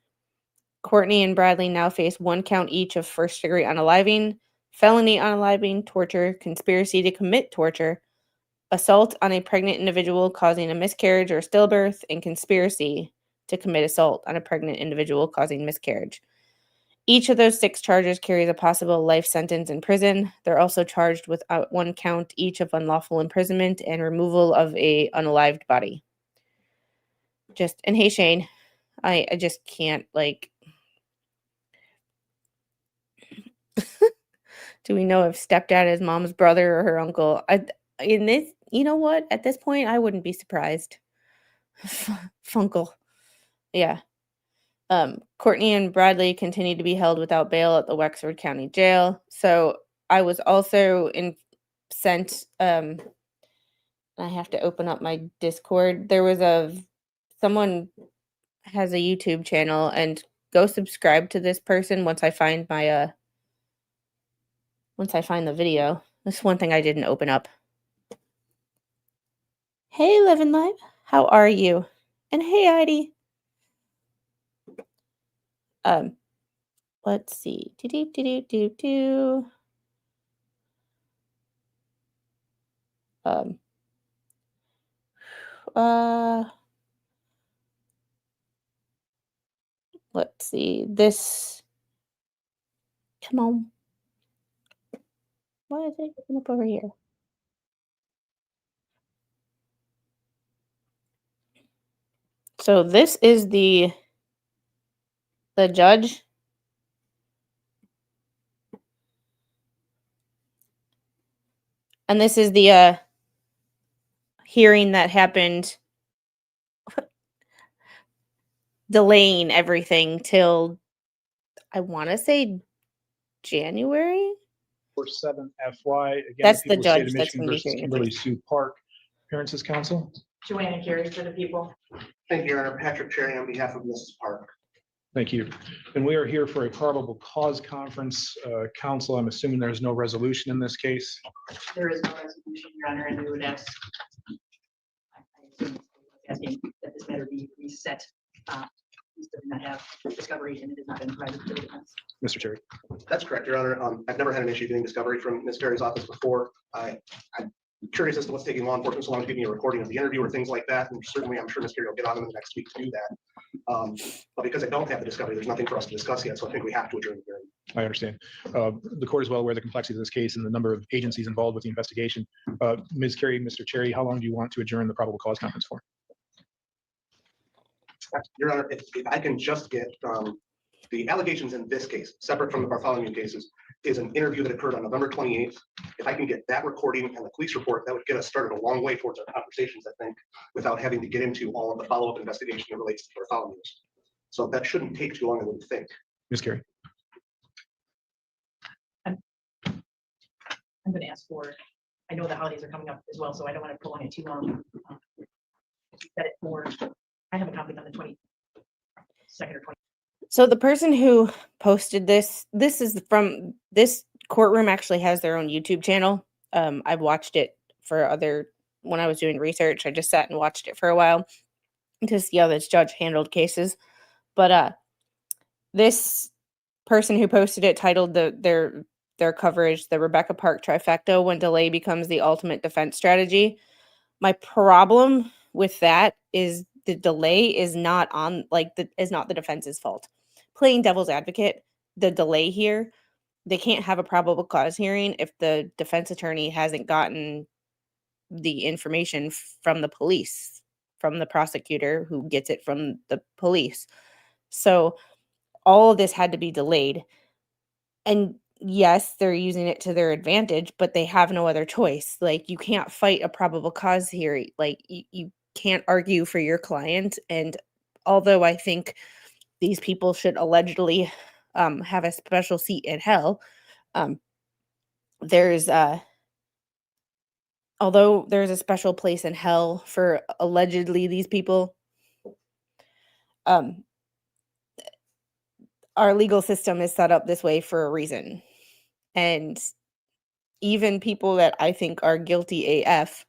Courtney and Bradley now face 1 count each of first-degree unaliving, felony unaliving, torture, conspiracy to commit torture, assault on a pregnant individual causing a miscarriage or stillbirth, and conspiracy to commit assault on a pregnant individual causing miscarriage. Each of those 6 charges carries a possible life sentence in prison. They're also charged with 1 count each of unlawful imprisonment and removal of a unalived body. And hey, Shane, I just can't, like, do we know if stepdad is mom's brother or her uncle? You know what? At this point, I wouldn't be surprised. Funkle. Yeah. Courtney and Bradley continue to be held without bail at the Wexford County Jail. So I was also sent. I have to open up my Discord. There was someone has a YouTube channel, and go subscribe to this person once I find the video. That's one thing I didn't open up. Hey, Living Live, how are you? And hey, Heidi. Let's see. Let's see. This. Come on. Why is it coming up over here? So this is the judge. And this is the hearing that happened, delaying everything till, I want to say, January. 7 FY. Again, That's the people of state judge of that's Michigan going to be versus hearing Kimberly it. Sue Park. Appearances counsel. Joanna Carey for the people. Thank you, Your Honor. Patrick Cherry on behalf of Mrs. Park. Thank you. And we are here for a probable cause conference. Counsel, I'm assuming there's no resolution in this case. There is no resolution, Your Honor, and we would ask, asking that this matter be reset. We still do not have discovery, and it has not been provided to the defense. Mr. Cherry. That's correct, Your Honor. I've never had an issue getting discovery from Ms. Carey's office before. I'm curious as to what's taking law enforcement so long to give me a recording of the interview or things like that. And certainly, I'm sure Ms. Carey will get on them in the next week to do that. But because I don't have the discovery, there's nothing for us to discuss yet. So I think we have to adjourn the hearing. I understand. The court is well aware of the complexity of this case and the number of agencies involved with the investigation. Ms. Carey, Mr. Cherry, how long do you want to adjourn the probable cause conference for? Your Honor, if I can just get the allegations in this case, separate from the Bartholomew cases, is an interview that occurred on November 28th. If I can get that recording and the police report, that would get us started a long way towards our conversations, I think, without having to get into all of the follow-up investigation that relates to Bartholomew. So that shouldn't take too long, I would think. Ms. Carey. I'm going to ask for, I know the holidays are coming up as well, so I don't want to prolong it too long. Set it for, I have a conflict on the 22nd or 20th. So the person who posted this is from this courtroom actually has their own YouTube channel. I've watched it when I was doing research. I just sat and watched it for a while to see how this judge handled cases. But this person who posted it titled their coverage, "The Rebecca Park Trifecta When Delay Becomes the Ultimate Defense Strategy." My problem with that is the delay is not the defense's fault. Playing devil's advocate, the delay here, they can't have a probable cause hearing if the defense attorney hasn't gotten the information from the police, from the prosecutor who gets it from the police. So all of this had to be delayed. And yes, they're using it to their advantage, but they have no other choice. Like, you can't fight a probable cause hearing. Like, you can't argue for your client. And although I think these people should allegedly have a special seat in hell, although there's a special place in hell for allegedly these people, our legal system is set up this way for a reason. And even people that I think are guilty AF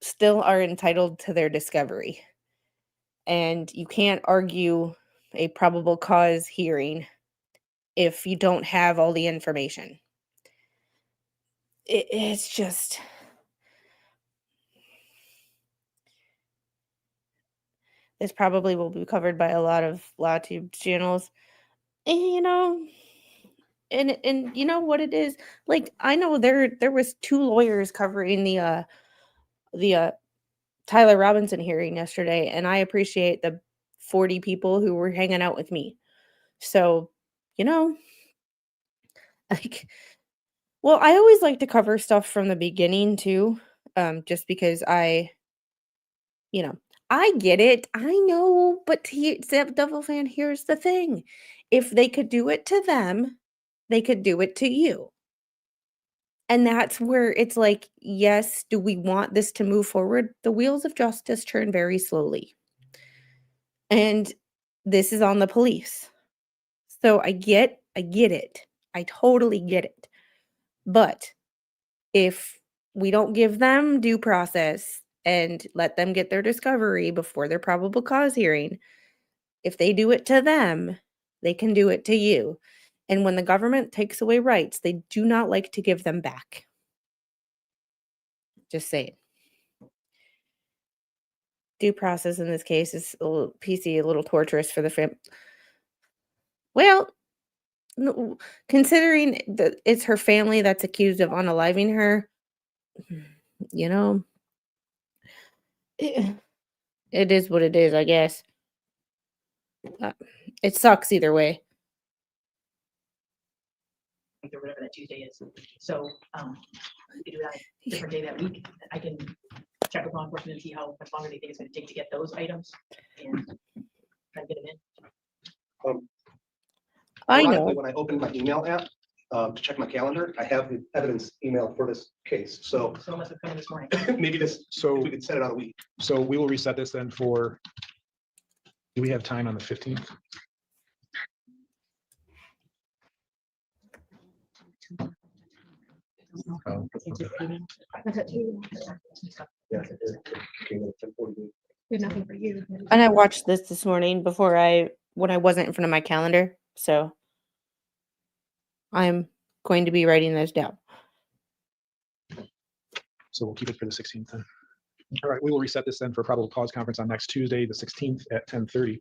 still are entitled to their discovery. And you can't argue a probable cause hearing if you don't have all the information. It's just... This probably will be covered by a lot of LawTube channels. you know, and you know what it is? Like, I know there was 2 lawyers covering the Tyler Robinson hearing yesterday, and I appreciate the 40 people who were hanging out with me. So, you know, like, well, I always like to cover stuff from the beginning too, just because you know, I get it. I know, but Devil fan, here's the thing. If they could do it to them, they could do it to you. And that's where it's like, yes, do we want this to move forward? The wheels of justice turn very slowly. And this is on the police. So I get it. I totally get it. But if we don't give them due process and let them get their discovery before their probable cause hearing, if they do it to them, they can do it to you. And when the government takes away rights, they do not like to give them back. Just saying. Due process in this case is a little PC, a little torturous for the family. Well, no, considering that it's her family that's accused of unaliving her, you know, it is what it is, I guess. It sucks either way. Or whatever that Tuesday is. So we could do that a different day that week. I can check with law enforcement and see how much longer they think it's going to take to get those items and try to get them in. I Ironically, know. when I opened my email app to check my calendar, I have the evidence email for this case. So So it must have come in this morning. maybe this, So, we could set it out a week. so we will reset this then for, do we have time on the 15th? Oh, okay. Yeah, it is. Okay, well, 10:48. Nothing for you. And I watched this morning when I wasn't in front of my calendar. So I'm going to be writing this down. So we'll keep it for the 16th then. All right, we will reset this then for a probable cause conference on next Tuesday, the 16th at 10:30.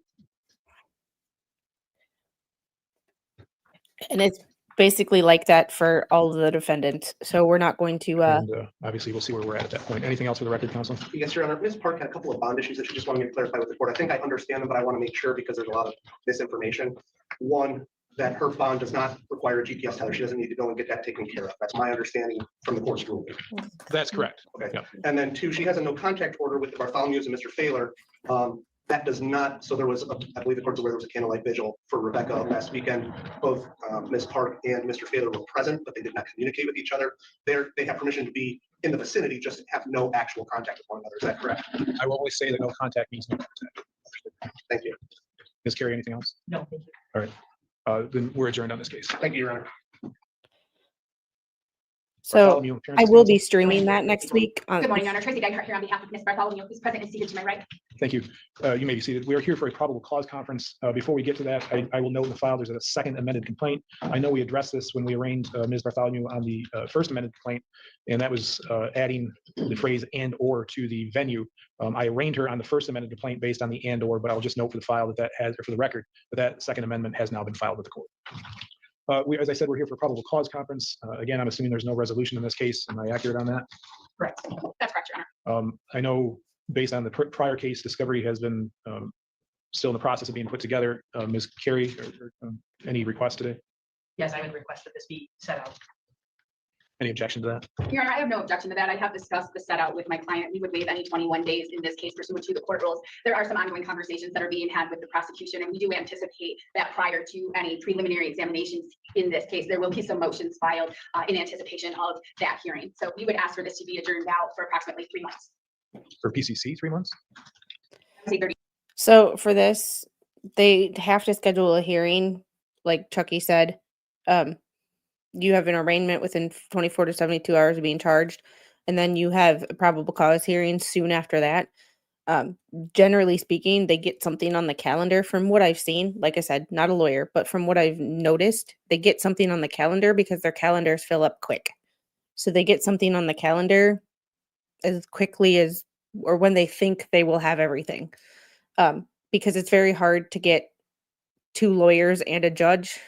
And it's basically like that for all of the defendants. So we're not going to And obviously, we'll see where we're at that point. Anything else for the record, counsel? Yes, Your Honor. Ms. Park had a couple of bond issues that she just wanted me to clarify with the court. I think I understand them, but I want to make sure because there's a lot of misinformation. One, that her bond does not require a GPS teller. She doesn't need to go and get that taken care of. That's my understanding from the court's ruling. That's correct. Okay. Yeah. And then two, she has a no contact order with the Bartholomew's and Mr. Thaler. That does not, so there was, I believe the court's aware there was a candlelight vigil for Rebecca last weekend. Both Ms. Park and Mr. Thaler were present, but they did not communicate with each other. They have permission to be in the vicinity, just have no actual contact with one another. Is that correct? I will always say that no contact means no contact. Thank you. Ms. Carey, anything else? No, thank you. Then we're adjourned on this case. Thank you, Your Honor. So Bartholomew, I appearance, will be counsel. streaming that next week. Good morning, Your Honor. Tracy Degehart here on behalf of Ms. Bartholomew, who's present and seated to my right. Thank you. You may be seated. We are here for a probable cause conference. Before we get to that, I will note in the file, there's a second amended complaint. I know we addressed this when we arraigned Ms. Bartholomew on the first amended complaint, and that was adding the phrase "and or" to the venue. I arraigned her on the first amended complaint based on the "and or," but I'll just note for the file that has, or for the record, that second amendment has now been filed with the court. As I said, we're here for a probable cause conference. Again, I'm assuming there's no resolution in this case. Am I accurate on that? Correct. That's correct, Your Honor. I know based on the prior case, discovery has been still in the process of being put together. Ms. Carey, any requests today? Yes, I would request that this be set out. Any objection to that? Your Honor, I have no objection to that. I have discussed the set out with my client. We would waive any 21 days in this case pursuant to the court rules. There are some ongoing conversations that are being had with the prosecution, and we do anticipate that prior to any preliminary examinations in this case, there will be some motions filed in anticipation of that hearing. So we would ask for this to be adjourned out for approximately 3 months. For PCC, 3 months? Say 30. So for this, they have to schedule a hearing, like Chucky said. You have an arraignment within 24 to 72 hours of being charged, and then you have a probable cause hearing soon after that. Generally speaking, they get something on the calendar from what I've seen. Like I said, not a lawyer, but from what I've noticed, they get something on the calendar because their calendars fill up quick. So they get something on the calendar as quickly as, or when they think they will have everything. Because it's very hard to get 2 lawyers and a judge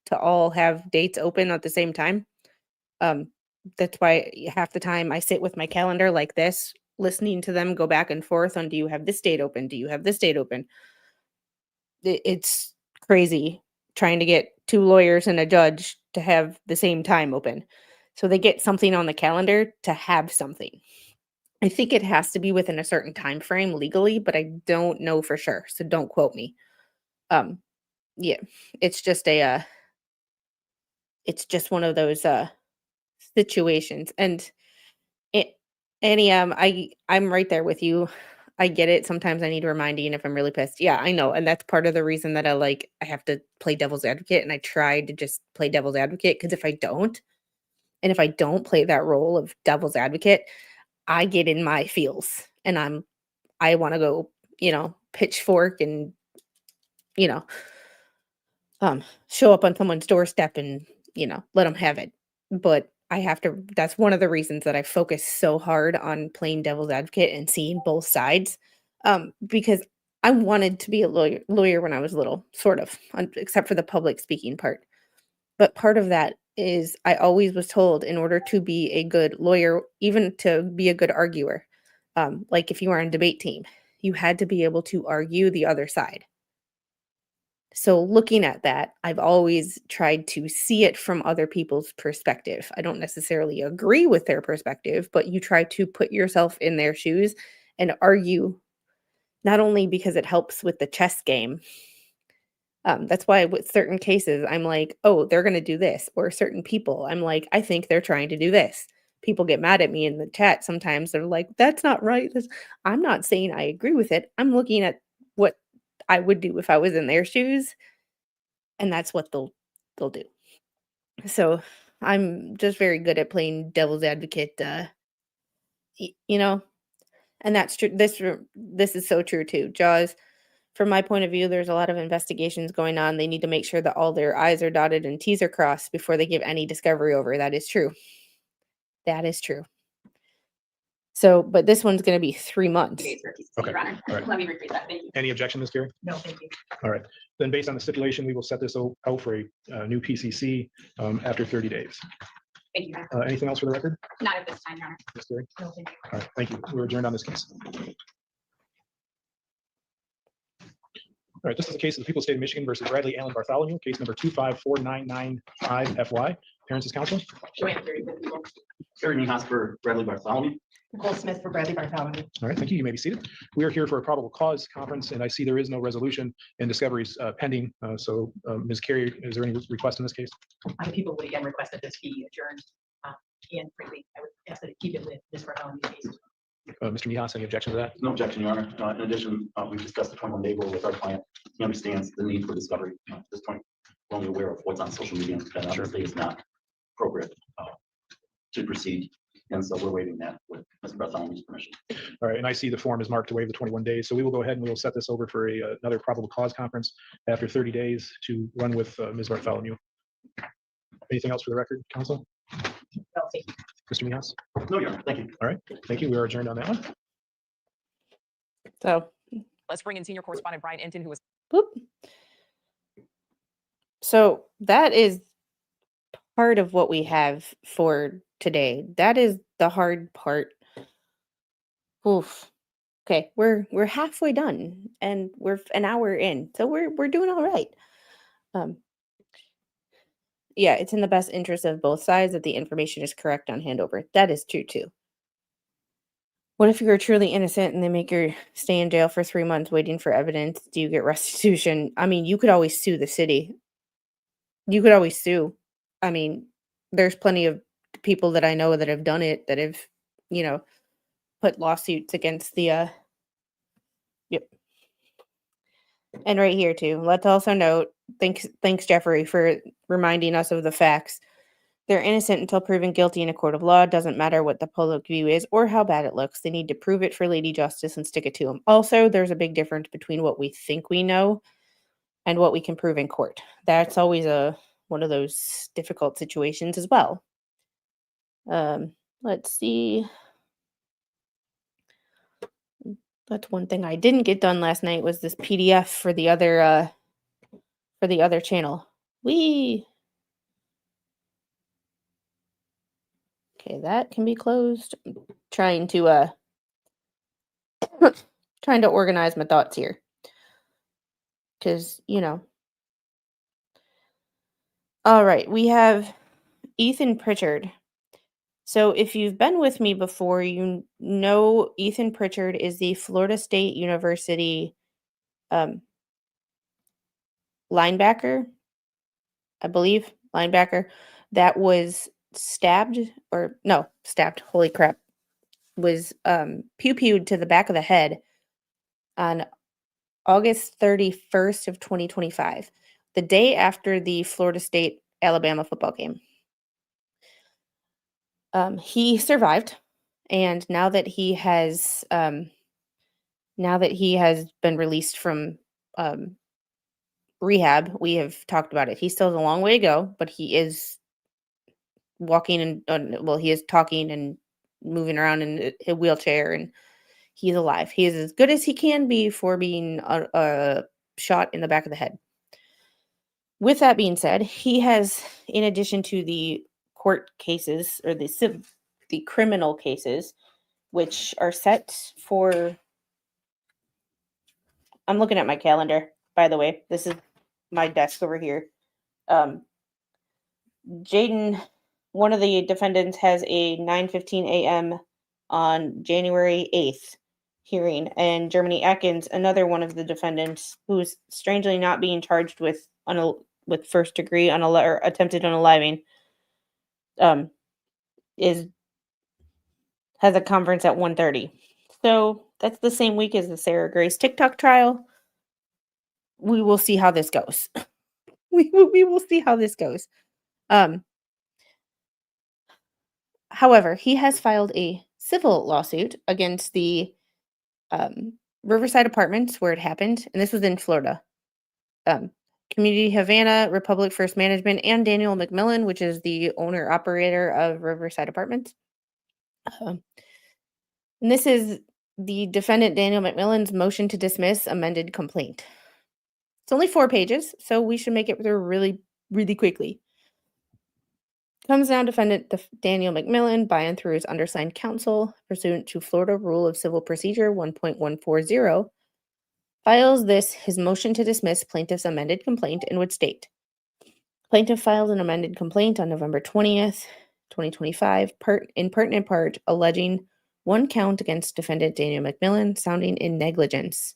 to all have dates open at the same time. That's why half the time I sit with my calendar like this, listening to them go back and forth on, do you have this date open? Do you have this date open? It's crazy trying to get 2 lawyers and a judge to have the same time open. So they get something on the calendar to have something. I think it has to be within a certain time frame legally, but I don't know for sure. So don't quote me. Yeah, it's just it's just one of those situations. And Annie, I'm right there with you. I get it. Sometimes I need reminding if I'm really pissed. Yeah, I know. And that's part of the reason that I have to play devil's advocate, and I try to just play devil's advocate, because if I don't play that role of devil's advocate, I get in my feels and I want to go, pitchfork and, you know, show up on someone's doorstep and, let them have it. But that's one of the reasons that I focus so hard on playing devil's advocate and seeing both sides. Because I wanted to be a lawyer when I was little, sort of, except for the public speaking part. But part of that is I always was told, in order to be a good lawyer, even to be a good arguer, like if you were on a debate team, you had to be able to argue the other side. So looking at that, I've always tried to see it from other people's perspective. I don't necessarily agree with their perspective, but you try to put yourself in their shoes and argue, not only because it helps with the chess game. That's why with certain cases, I'm like, oh, they're going to do this. Or certain people, I'm like, I think they're trying to do this. People get mad at me in the chat sometimes. They're like, that's not right. I'm not saying I agree with it. I'm looking at what I would do if I was in their shoes, and that's what they'll do. So I'm just very good at playing devil's advocate, and that's true. This is so true too. Jaws, from my point of view, there's a lot of investigations going on. They need to make sure that all their I's are dotted and T's are crossed before they give any discovery over. That is true. That is true. So, but this one's going to be 3 months. Days for PCC, Okay. Your Honor. All right. Let me repeat that. Thank you. Any objection, Ms. Gary? No, thank you. All right. Then based on the stipulation, we will set this out for a new PCC after 30 days. Thank you, Your Honor. Anything else for the record, Not at this time, Your Honor. Ms. Gary? No, thank you. All right, thank you. We're adjourned on this case. All right, this is the case of the people of the state of Michigan versus Bradley Allen Bartholomew, case number 254995FY. Parents' counsel. Joanne, very good people. Sherrone for Bradley Bartholomew. Nicole Smith for Bradley Bartholomew. All right, thank you. You may be seated. We are here for a probable cause conference, and I see there is no resolution and discoveries pending. So, Ms. Carey, is there any request in this case? My people would again request that this be adjourned. And frankly, I would ask that it keep it with this Bartholomew case. Mr. Mihas, any objection to that? No objection, Your Honor. In addition, we've discussed the 21-day rule with our client. He understands the need for discovery. At this point, we're only aware of what's on social media, and obviously it's not appropriate to proceed. And so we're waiving that with Mr. Bartholomew's permission. All right, and I see the form is marked to waive the 21 days. So we will go ahead and we will set this over for another probable cause conference after 30 days to run with Ms. Bartholomew. Anything else for the record, counsel? No, thank you. Mr. Mihas? No, Your Honor. Thank you. All right, thank you. We are adjourned on that one. So, Let's bring in senior correspondent Brian Enton, who was whoop. So that is part of what we have for today. That is the hard part. Oof. Okay, we're halfway done, and we're an hour in, so we're doing all right. Yeah, it's in the best interest of both sides that the information is correct on handover. That is true too. What if you're truly innocent and they make you stay in jail for 3 months waiting for evidence? Do you get restitution? I mean, you could always sue the city. You could always sue. I mean, there's plenty of people that I know that have done it, that have, put lawsuits against the, yep. And right here too, let's also note, thanks Jeffrey for reminding us of the facts. They're innocent until proven guilty in a court of law. It doesn't matter what the public view is or how bad it looks. They need to prove it for Lady Justice and stick it to them. Also, there's a big difference between what we think we know and what we can prove in court. That's always one of those difficult situations as well. Let's see. That's one thing I didn't get done last night was this PDF for the other for the other channel. Okay, that can be closed. I'm trying to trying to organize my thoughts here. Cause all right, we have Ethan Pritchard. So if you've been with me before, you know Ethan Pritchard is the Florida State University linebacker, I believe, linebacker that was stabbed, holy crap, was pew-pewed to the back of the head on August 31st of 2025, the day after the Florida State Alabama football game. He survived, and now that he has been released from rehab, we have talked about it. He still has a long way to go, but he is walking and he is talking and moving around in a wheelchair, and he's alive. He is as good as he can be for being shot in the back of the head. With that being said, he has, in addition to the court cases or the criminal cases, which are set for, I'm looking at my calendar, by the way. This is my desk over here. Jaden, one of the defendants, has a 9:15 a.m. on January 8th hearing, and Germany Atkins, another one of the defendants, who's strangely not being charged with first degree or attempted unaliving, has a conference at 1:30. So that's the same week as the Sarah Grace TikTok trial. We will see how this goes. We will see how this goes. However, he has filed a civil lawsuit against the Riverside Apartments where it happened, and this was in Florida. Community Havana, Republic First Management, and Daniel McMillan, which is the owner-operator of Riverside Apartments. And this is the defendant, Daniel McMillan's motion to dismiss amended complaint. It's only 4 pages, so we should make it through really, really quickly. Comes down defendant Daniel McMillan by and through his undersigned counsel, pursuant to Florida Rule of Civil Procedure 1.140, files his motion to dismiss plaintiff's amended complaint and would state, plaintiff filed an amended complaint on November 20th, 2025, in pertinent part alleging 1 count against defendant Daniel McMillan sounding in negligence.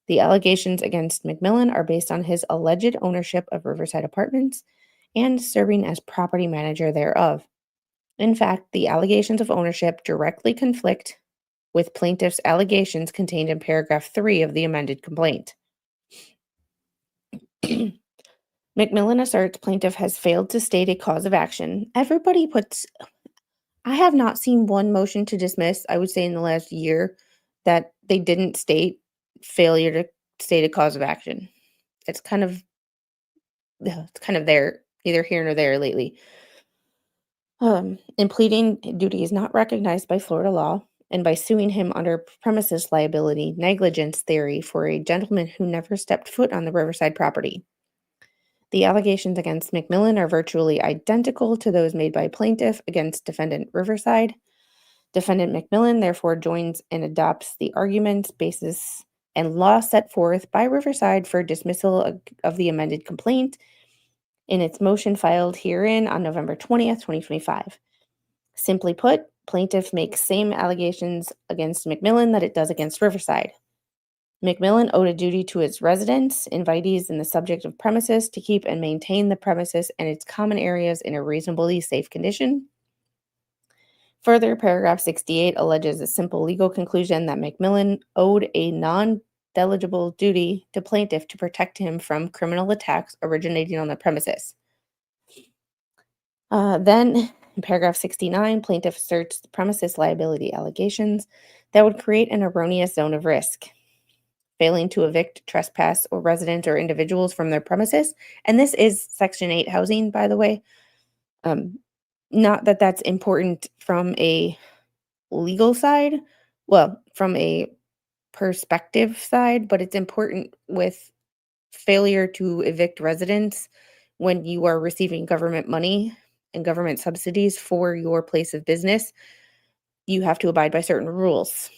The allegations against McMillan are based on his alleged ownership of Riverside Apartments and serving as property manager thereof. In fact, the allegations of ownership directly conflict with plaintiff's allegations contained in paragraph 3 of the amended complaint. McMillan asserts plaintiff has failed to state a cause of action. I have not seen one motion to dismiss, I would say in the last year, that they didn't state failure to state a cause of action. It's kind of there, neither here nor there lately. In pleading, duty is not recognized by Florida law, and by suing him under premises liability negligence theory for a gentleman who never stepped foot on the Riverside property. The allegations against McMillan are virtually identical to those made by plaintiff against defendant Riverside. Defendant McMillan therefore joins and adopts the arguments, basis, and law set forth by Riverside for dismissal of the amended complaint in its motion filed herein on November 20th, 2025. Simply put, plaintiff makes same allegations against McMillan that it does against Riverside. McMillan owed a duty to its residents, invitees, and the subject of premises to keep and maintain the premises and its common areas in a reasonably safe condition. Further, paragraph 68 alleges a simple legal conclusion that McMillan owed a non-deligible duty to plaintiff to protect him from criminal attacks originating on the premises. Then, in paragraph 69, plaintiff asserts the premises liability allegations that would create an erroneous zone of risk, failing to evict, trespass, or residents or individuals from their premises. And this is Section 8 housing, by the way. Not that that's important from a legal side, well, from a perspective side, but it's important with failure to evict residents when you are receiving government money and government subsidies for your place of business, you have to abide by certain rules.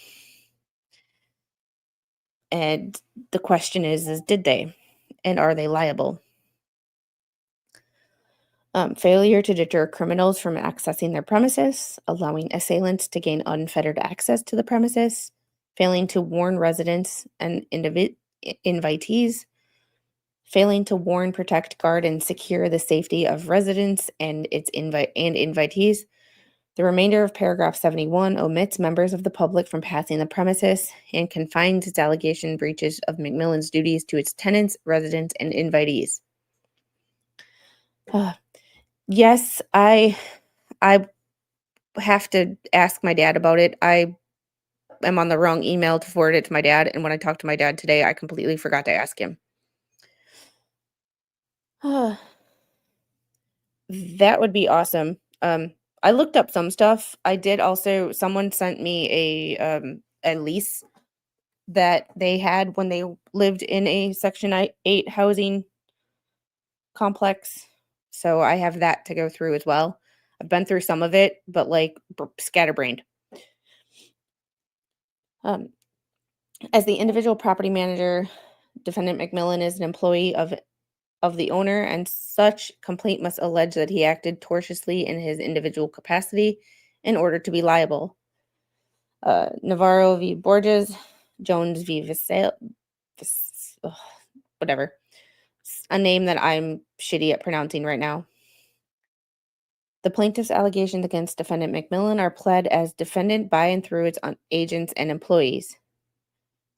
And the question is did they? And are they liable? Failure to deter criminals from accessing their premises, allowing assailants to gain unfettered access to the premises, failing to warn residents and invitees, failing to warn, protect, guard, and secure the safety of residents and invitees. The remainder of paragraph 71 omits members of the public from passing the premises and confines its allegation breaches of McMillan's duties to its tenants, residents, and invitees. Yes, I have to ask my dad about it. I am on the wrong email to forward it to my dad, and when I talked to my dad today, I completely forgot to ask him. That would be awesome. I looked up some stuff. I did also, someone sent me a lease that they had when they lived in a Section 8 housing complex. So I have that to go through as well. I've been through some of it, but like scatterbrained. As the individual property manager, defendant McMillan is an employee of the owner, and such complaint must allege that he acted tortiously in his individual capacity in order to be liable. Navarro v. Borges, Jones v. Visale, whatever. A name that I'm shitty at pronouncing right now. The plaintiff's allegations against defendant McMillan are pled as defendant by and through its agents and employees.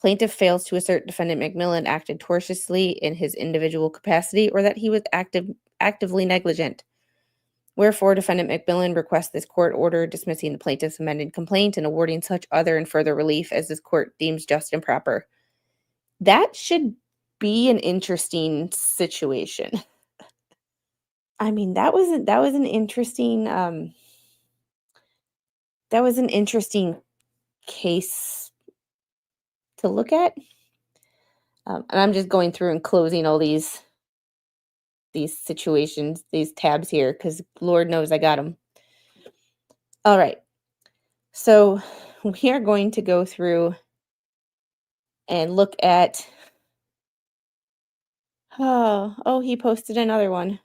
Plaintiff fails to assert defendant McMillan acted tortiously in his individual capacity or that he was actively negligent. Wherefore, defendant McMillan requests this court order dismissing the plaintiff's amended complaint and awarding such other and further relief as this court deems just and proper. That should be an interesting situation. I mean, that was an interesting case to look at. And I'm just going through and closing all these situations, these tabs here, because Lord knows I got them. All right. So we are going to go through and look at, he posted another one.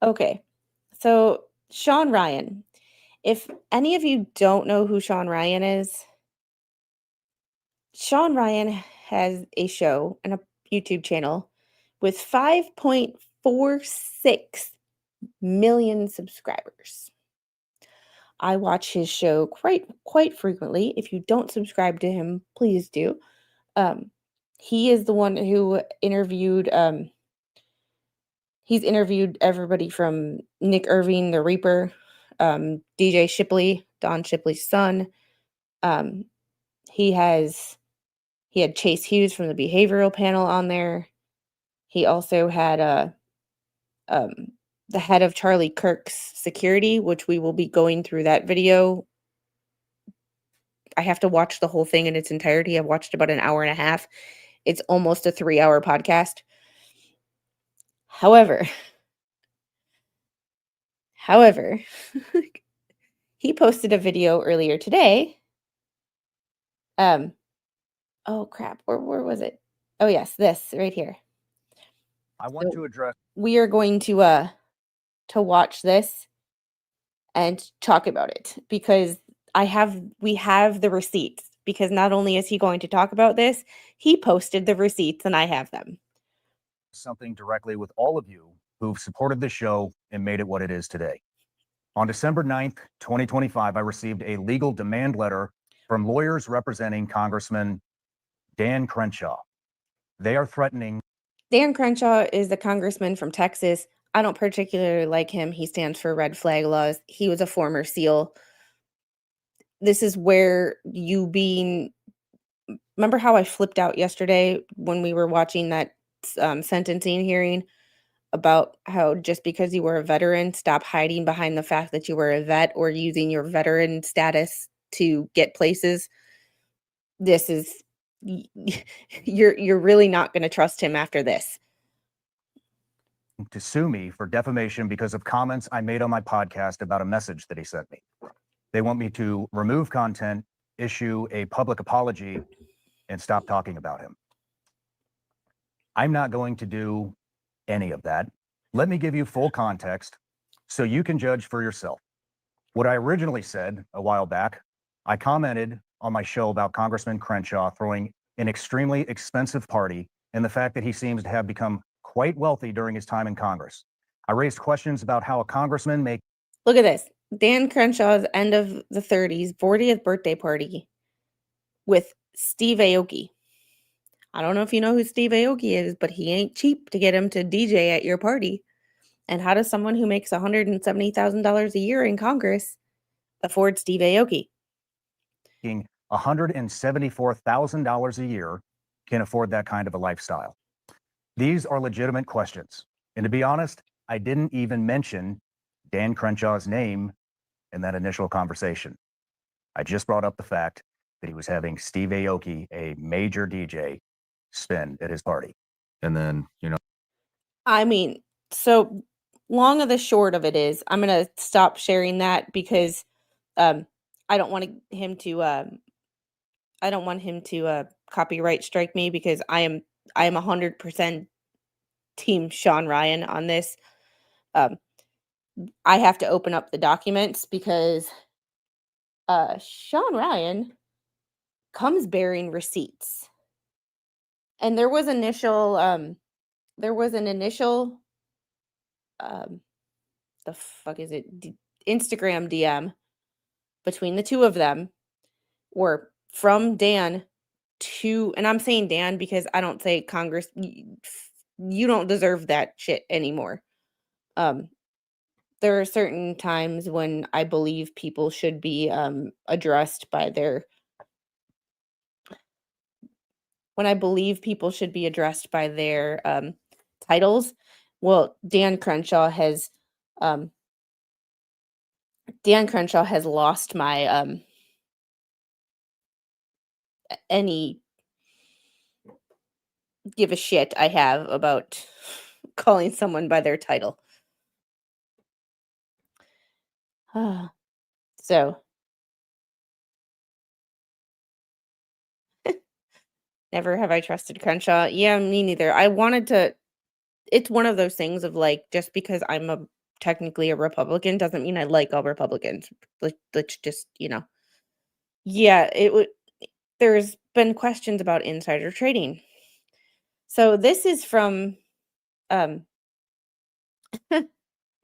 Okay. So Shawn Ryan. If any of you don't know who Shawn Ryan is, Shawn Ryan has a show and a YouTube channel with 5.46 million subscribers. I watch his show quite frequently. If you don't subscribe to him, please do. He is the one who interviewed he's interviewed everybody from Nick Irving, the Reaper, DJ Shipley, Don Shipley's son. He had Chase Hughes from the behavioral panel on there. He also had the head of Charlie Kirk's security, which we will be going through that video. I have to watch the whole thing in its entirety. I've watched about an hour and a half. It's almost a 3-hour podcast. However, he posted a video earlier today. Oh crap, where was it? Oh yes, this right here. I want to address. We are going to watch this and talk about it because we have the receipts, because not only is he going to talk about this, he posted the receipts and I have them. Something directly with all of you who've supported the show and made it what it is today. On December 9th, 2025, I received a legal demand letter from lawyers representing Congressman Dan Crenshaw. They are threatening. Dan Crenshaw is the congressman from Texas. I don't particularly like him. He stands for red flag laws. He was a former SEAL. This is where remember how I flipped out yesterday when we were watching that sentencing hearing about how just because you were a veteran, stop hiding behind the fact that you were a vet or using your veteran status to get places. This is you're really not going to trust him after this. To sue me for defamation because of comments I made on my podcast about a message that he sent me. They want me to remove content, issue a public apology, and stop talking about him. I'm not going to do any of that. Let me give you full context so you can judge for yourself. What I originally said a while back, I commented on my show about Congressman Crenshaw throwing an extremely expensive party and the fact that he seems to have become quite wealthy during his time in Congress. I raised questions about how a congressman may Look at this. Dan Crenshaw's end of the 30s 40th birthday party with Steve Aoki. I don't know if you know who Steve Aoki is, but he ain't cheap to get him to DJ at your party. And how does someone who makes $170,000 a year in Congress afford Steve Aoki? making $174,000 a year can afford that kind of a lifestyle? These are legitimate questions. And to be honest, I didn't even mention Dan Crenshaw's name in that initial conversation. I just brought up the fact that he was having Steve Aoki, a major DJ, spin at his party. And then, I mean, so long of the short of it is, I'm going to stop sharing that because I don't want him to copyright strike me, because I am 100% team Shawn Ryan on this. I have to open up the documents because Shawn Ryan comes bearing receipts. And there was an initial the fuck is it? Instagram DM between the two of them, or from Dan to, and I'm saying Dan because I don't say Congress, you don't deserve that shit anymore. There are certain times when I believe people should be addressed by their titles. Well, Dan Crenshaw has lost my any give a shit I have about calling someone by their title. So never have I trusted Crenshaw. Yeah, me neither. It's one of those things of like, just because I'm technically a Republican doesn't mean I like all Republicans. Let's just, yeah, there's been questions about insider trading. So this is from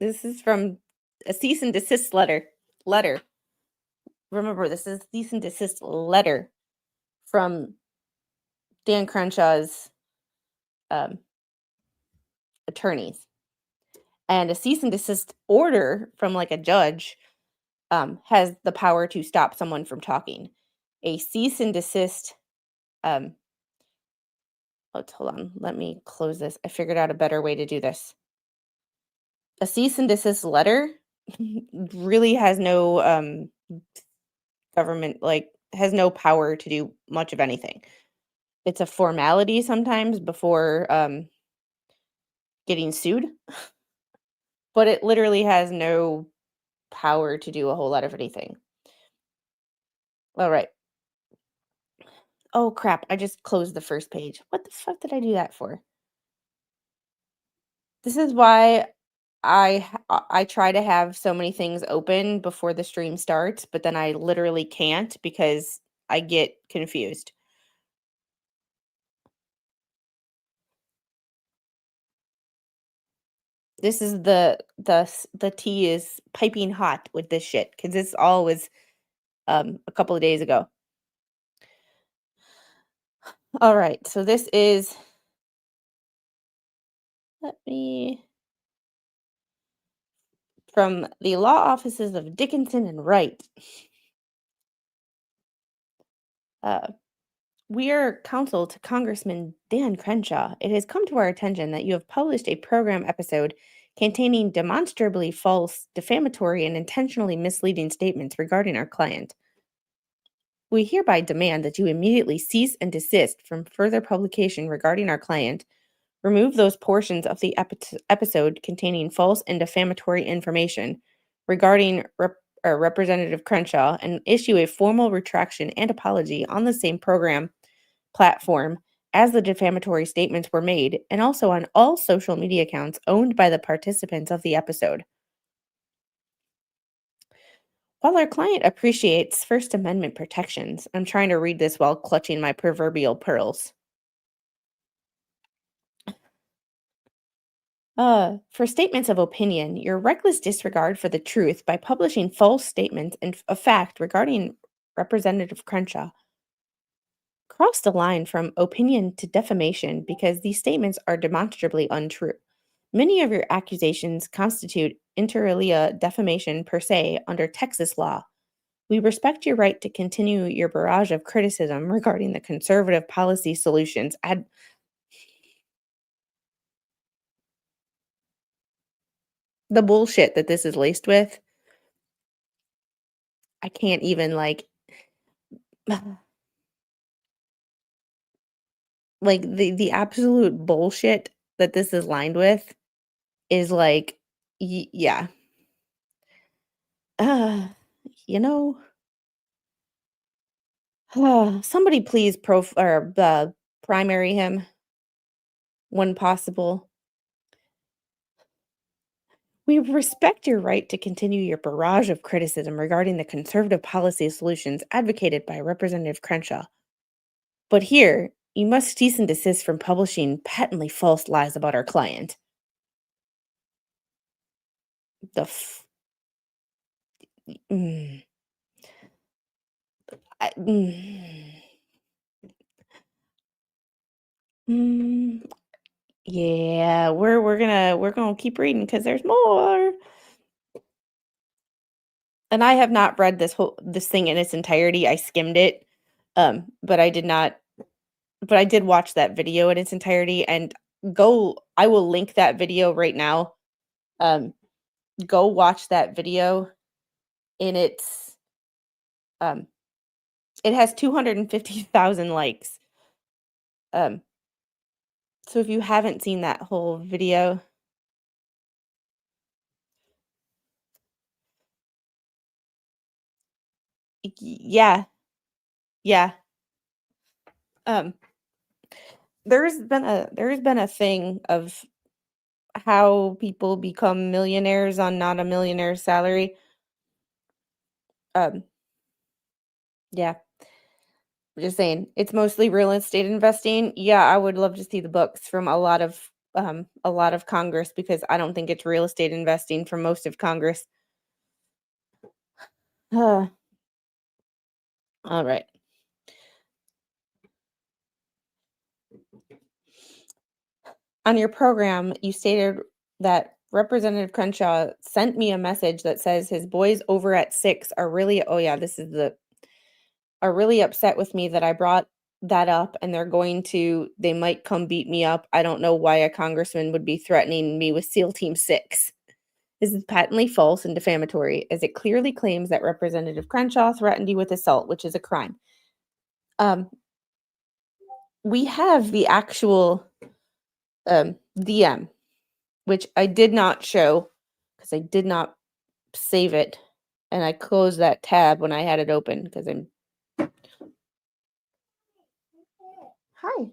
this is from a cease and desist letter. Remember, this is cease and desist letter from Dan Crenshaw's attorneys. And a cease and desist order from like a judge has the power to stop someone from talking. A cease and desist hold on, let me close this. I figured out a better way to do this. A cease and desist letter really has no government, has no power to do much of anything. It's a formality sometimes before getting sued, but it literally has no power to do a whole lot of anything. All right. Oh crap, I just closed the first page. What the fuck did I do that for? This is why I try to have so many things open before the stream starts, but then I literally can't because I get confused. This is the tea is piping hot with this shit because this all was a couple of days ago. All right, so this is, from the law offices of Dickinson and Wright. We are counsel to Congressman Dan Crenshaw. It has come to our attention that you have published a program episode containing demonstrably false, defamatory, and intentionally misleading statements regarding our client. We hereby demand that you immediately cease and desist from further publication regarding our client, remove those portions of the episode containing false and defamatory information regarding Representative Crenshaw, and issue a formal retraction and apology on the same program platform as the defamatory statements were made, and also on all social media accounts owned by the participants of the episode. While our client appreciates First Amendment protections, I'm trying to read this while clutching my proverbial pearls. For statements of opinion, your reckless disregard for the truth by publishing false statements of fact regarding Representative Crenshaw crossed the line from opinion to defamation because these statements are demonstrably untrue. Many of your accusations constitute inter alia defamation per se under Texas law. We respect your right to continue your barrage of criticism regarding the conservative policy solutions. The bullshit that this is laced with, I can't even like the absolute bullshit that this is lined with is like yeah. Uh, you know, somebody please primary him when possible. We respect your right to continue your barrage of criticism regarding the conservative policy solutions advocated by Representative Crenshaw. But here, you must cease and desist from publishing patently false lies about our client. The f- mm. I- mm. Mm. Yeah, we're gonna keep reading because there's more. And I have not read this thing in its entirety. I skimmed it, but I did not. But I did watch that video in its entirety. And I will link that video right now. Go watch that video. In its, it has 250,000 likes. So if you haven't seen that whole video, yeah, yeah. There's been a thing of how people become millionaires on not a millionaire's salary. Yeah, just saying, it's mostly real estate investing. Yeah, I would love to see the books from a lot of Congress, because I don't think it's real estate investing for most of Congress. All right. On your program, you stated that Representative Crenshaw sent me a message that says his boys over at 6 are really, oh yeah, are really upset with me that I brought that up, and they might come beat me up. I don't know why a congressman would be threatening me with SEAL Team 6. This is patently false and defamatory, as it clearly claims that Representative Crenshaw threatened you with assault, which is a crime. We have the actual DM, which I did not show because I did not save it, and I closed that tab when I had it open because I'm. Hi.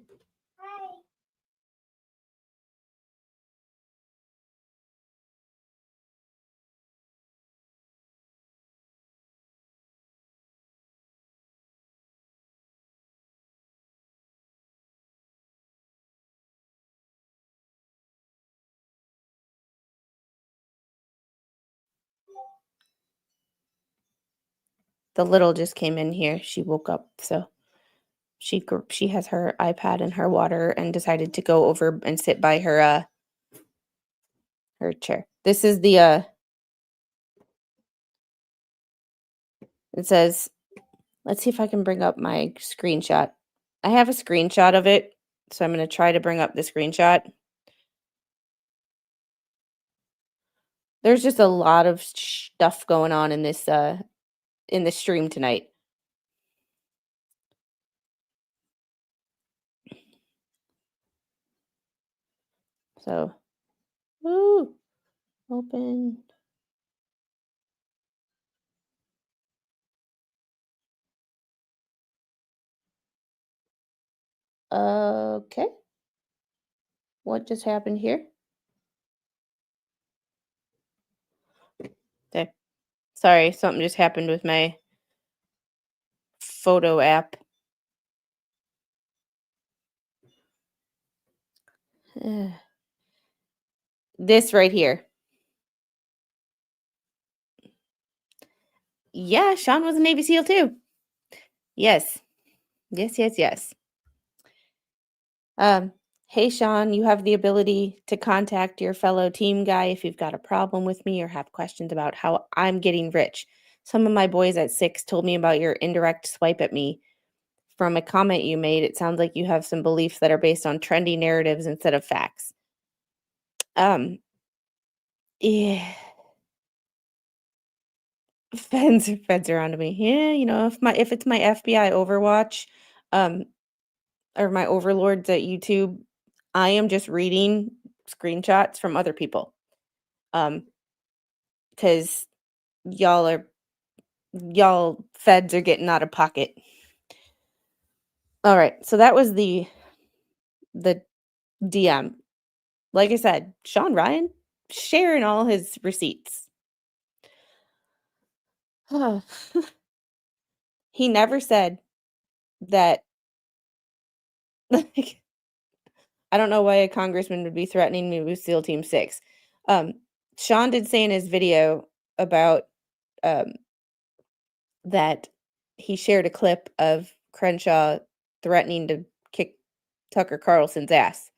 The little just came in here. She woke up, so she has her iPad and her water and decided to go over and sit by her chair. This is the it says, let's see if I can bring up my screenshot. I have a screenshot of it, so I'm going to try to bring up the screenshot. There's just a lot of stuff going on in this stream tonight. So, woo, open. Okay. What just happened here? Okay. Sorry, something just happened with my photo app. This right here. Yeah, Shawn was a Navy SEAL too. Yes. Yes. Hey, Shawn, you have the ability to contact your fellow team guy if you've got a problem with me or have questions about how I'm getting rich. Some of my boys at 6 told me about your indirect swipe at me. From a comment you made, it sounds like you have some beliefs that are based on trendy narratives instead of facts. Yeah. Feds are onto me. Yeah, if it's my FBI Overwatch, um, or my overlords at YouTube, I am just reading screenshots from other people. Because y'all feds are getting out of pocket. All right, so that was the DM. Like I said, Shawn Ryan sharing all his receipts. He never said that. Like, I don't know why a congressman would be threatening me with SEAL Team 6. Shawn did say in his video about that he shared a clip of Crenshaw threatening to kick Tucker Carlson's ass.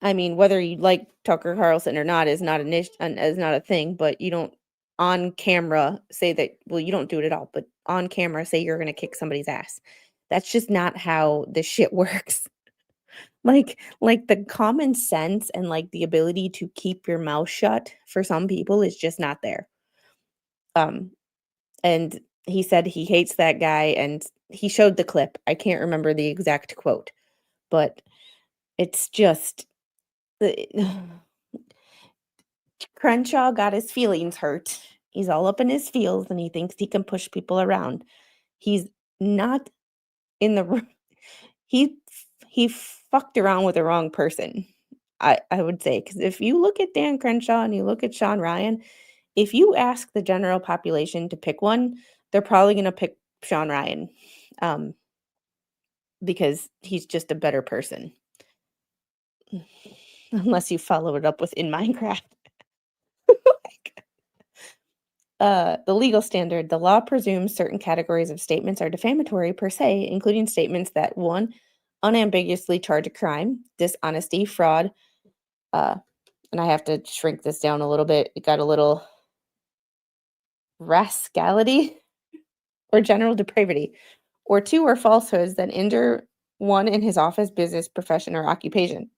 I mean, whether you like Tucker Carlson or not is not is not a thing, but you don't on camera say that, well, you don't do it at all, but on camera say you're going to kick somebody's ass. That's just not how this shit works. Like the common sense and like the ability to keep your mouth shut for some people is just not there. And he said he hates that guy, and he showed the clip. I can't remember the exact quote, but it's just the Crenshaw got his feelings hurt. He's all up in his feels and he thinks he can push people around. He's not in the he fucked around with the wrong person. I would say, because if you look at Dan Crenshaw and you look at Shawn Ryan, if you ask the general population to pick one, they're probably going to pick Shawn Ryan, because he's just a better person. Unless you follow it up with in Minecraft. The legal standard, the law presumes certain categories of statements are defamatory per se, including statements that, 1, unambiguously charge a crime, dishonesty, fraud, and I have to shrink this down a little bit. It got a little rascality or general depravity, or 2, are falsehoods that injure one in his office, business, profession, or occupation.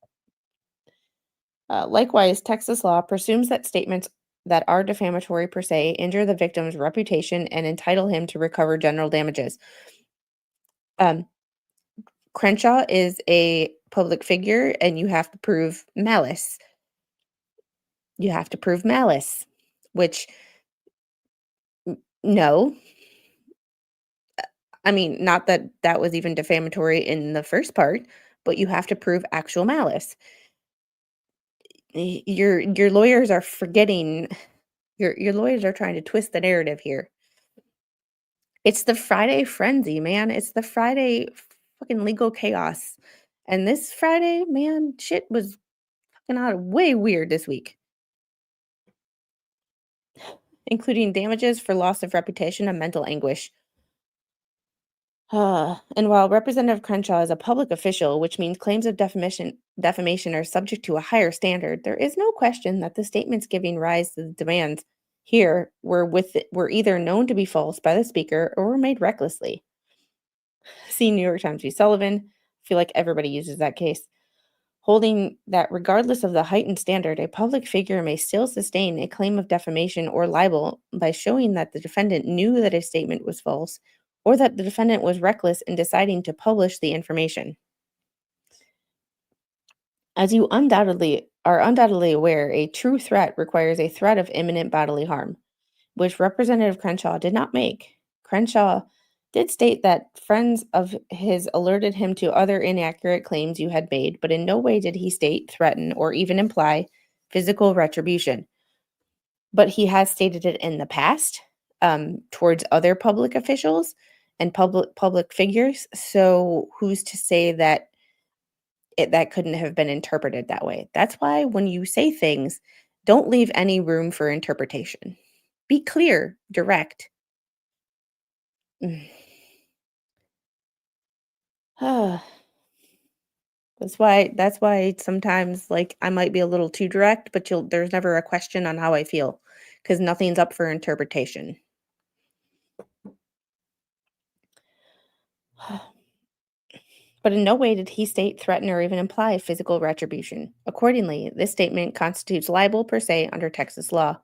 Likewise, Texas law presumes that statements that are defamatory per se injure the victim's reputation and entitle him to recover general damages. Crenshaw is a public figure, and you have to prove malice. You have to prove malice, which, no. I mean, not that that was even defamatory in the first part, but you have to prove actual malice. Your lawyers are forgetting. Your lawyers are trying to twist the narrative here. It's the Friday frenzy, man. It's the Friday fucking legal chaos. And this Friday, man, shit was fucking out way weird this week. Including damages for loss of reputation and mental anguish. And while Representative Crenshaw is a public official, which means claims of defamation are subject to a higher standard, there is no question that the statements giving rise to the demands here were either known to be false by the speaker or were made recklessly. See New York Times v. Sullivan. I feel like everybody uses that case. Holding that regardless of the heightened standard, a public figure may still sustain a claim of defamation or libel by showing that the defendant knew that a statement was false, or that the defendant was reckless in deciding to publish the information. As you are undoubtedly aware, a true threat requires a threat of imminent bodily harm, which Representative Crenshaw did not make. Crenshaw did state that friends of his alerted him to other inaccurate claims you had made, but in no way did he state, threaten, or even imply physical retribution. But he has stated it in the past towards other public officials and public figures. So who's to say that that couldn't have been interpreted that way? That's why when you say things, don't leave any room for interpretation. Be clear, direct. That's why sometimes like I might be a little too direct, but there's never a question on how I feel because nothing's up for interpretation. But in no way did he state, threaten, or even imply physical retribution. Accordingly, this statement constitutes libel per se under Texas law.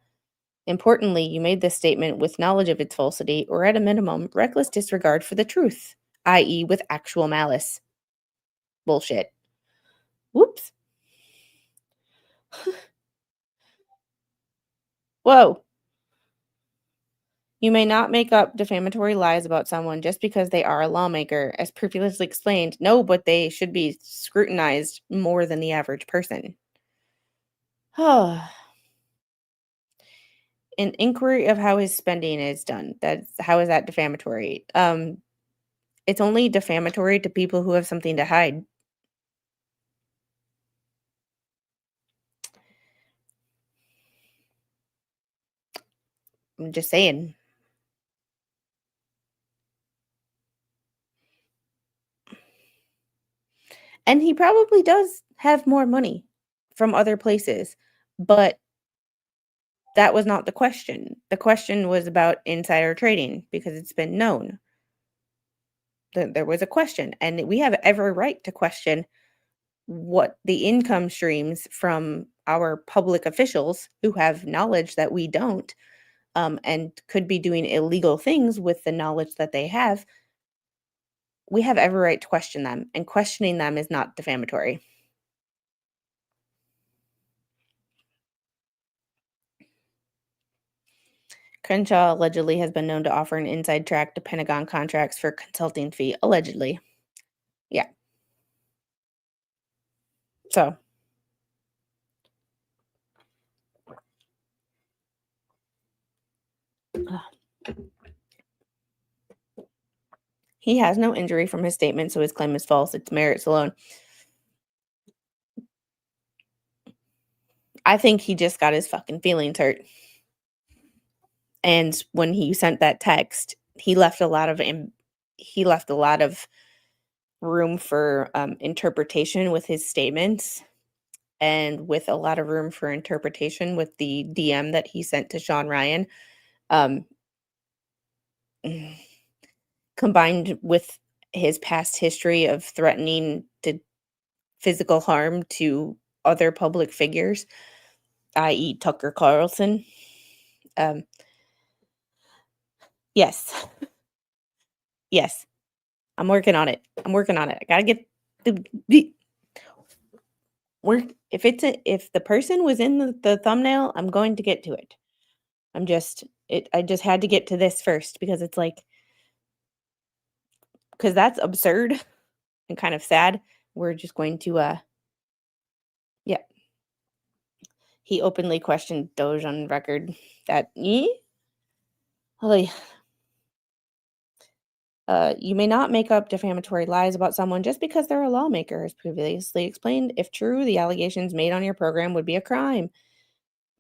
Importantly, you made this statement with knowledge of its falsity, or at a minimum, reckless disregard for the truth, i.e., with actual malice. Bullshit. Whoops. Whoa. You may not make up defamatory lies about someone just because they are a lawmaker, as previously explained. No, but they should be scrutinized more than the average person. An inquiry of how his spending is done. How is that defamatory? It's only defamatory to people who have something to hide. I'm just saying. And he probably does have more money from other places, but that was not the question. The question was about insider trading because it's been known that there was a question, and we have every right to question what the income streams from our public officials who have knowledge that we don't, and could be doing illegal things with the knowledge that they have. We have every right to question them, and questioning them is not defamatory. Crenshaw allegedly has been known to offer an inside track to Pentagon contracts for consulting fee, allegedly. Yeah. So. He has no injury from his statement, so his claim is false. It's merits alone. I think he just got his fucking feelings hurt. And when he sent that text, he left a lot of room for interpretation with his statements, and with a lot of room for interpretation with the DM that he sent to Shawn Ryan. Combined with his past history of threatening to physical harm to other public figures, i.e. Tucker Carlson. Yes. Yes. I'm working on it. I gotta get the work. If the person was in the thumbnail, I'm going to get to it. I just had to get to this first because it's like, because that's absurd and kind of sad. We're just going to, yeah. He openly questioned Doge on record that, you may not make up defamatory lies about someone just because they're a lawmaker, as previously explained. If true, the allegations made on your program would be a crime.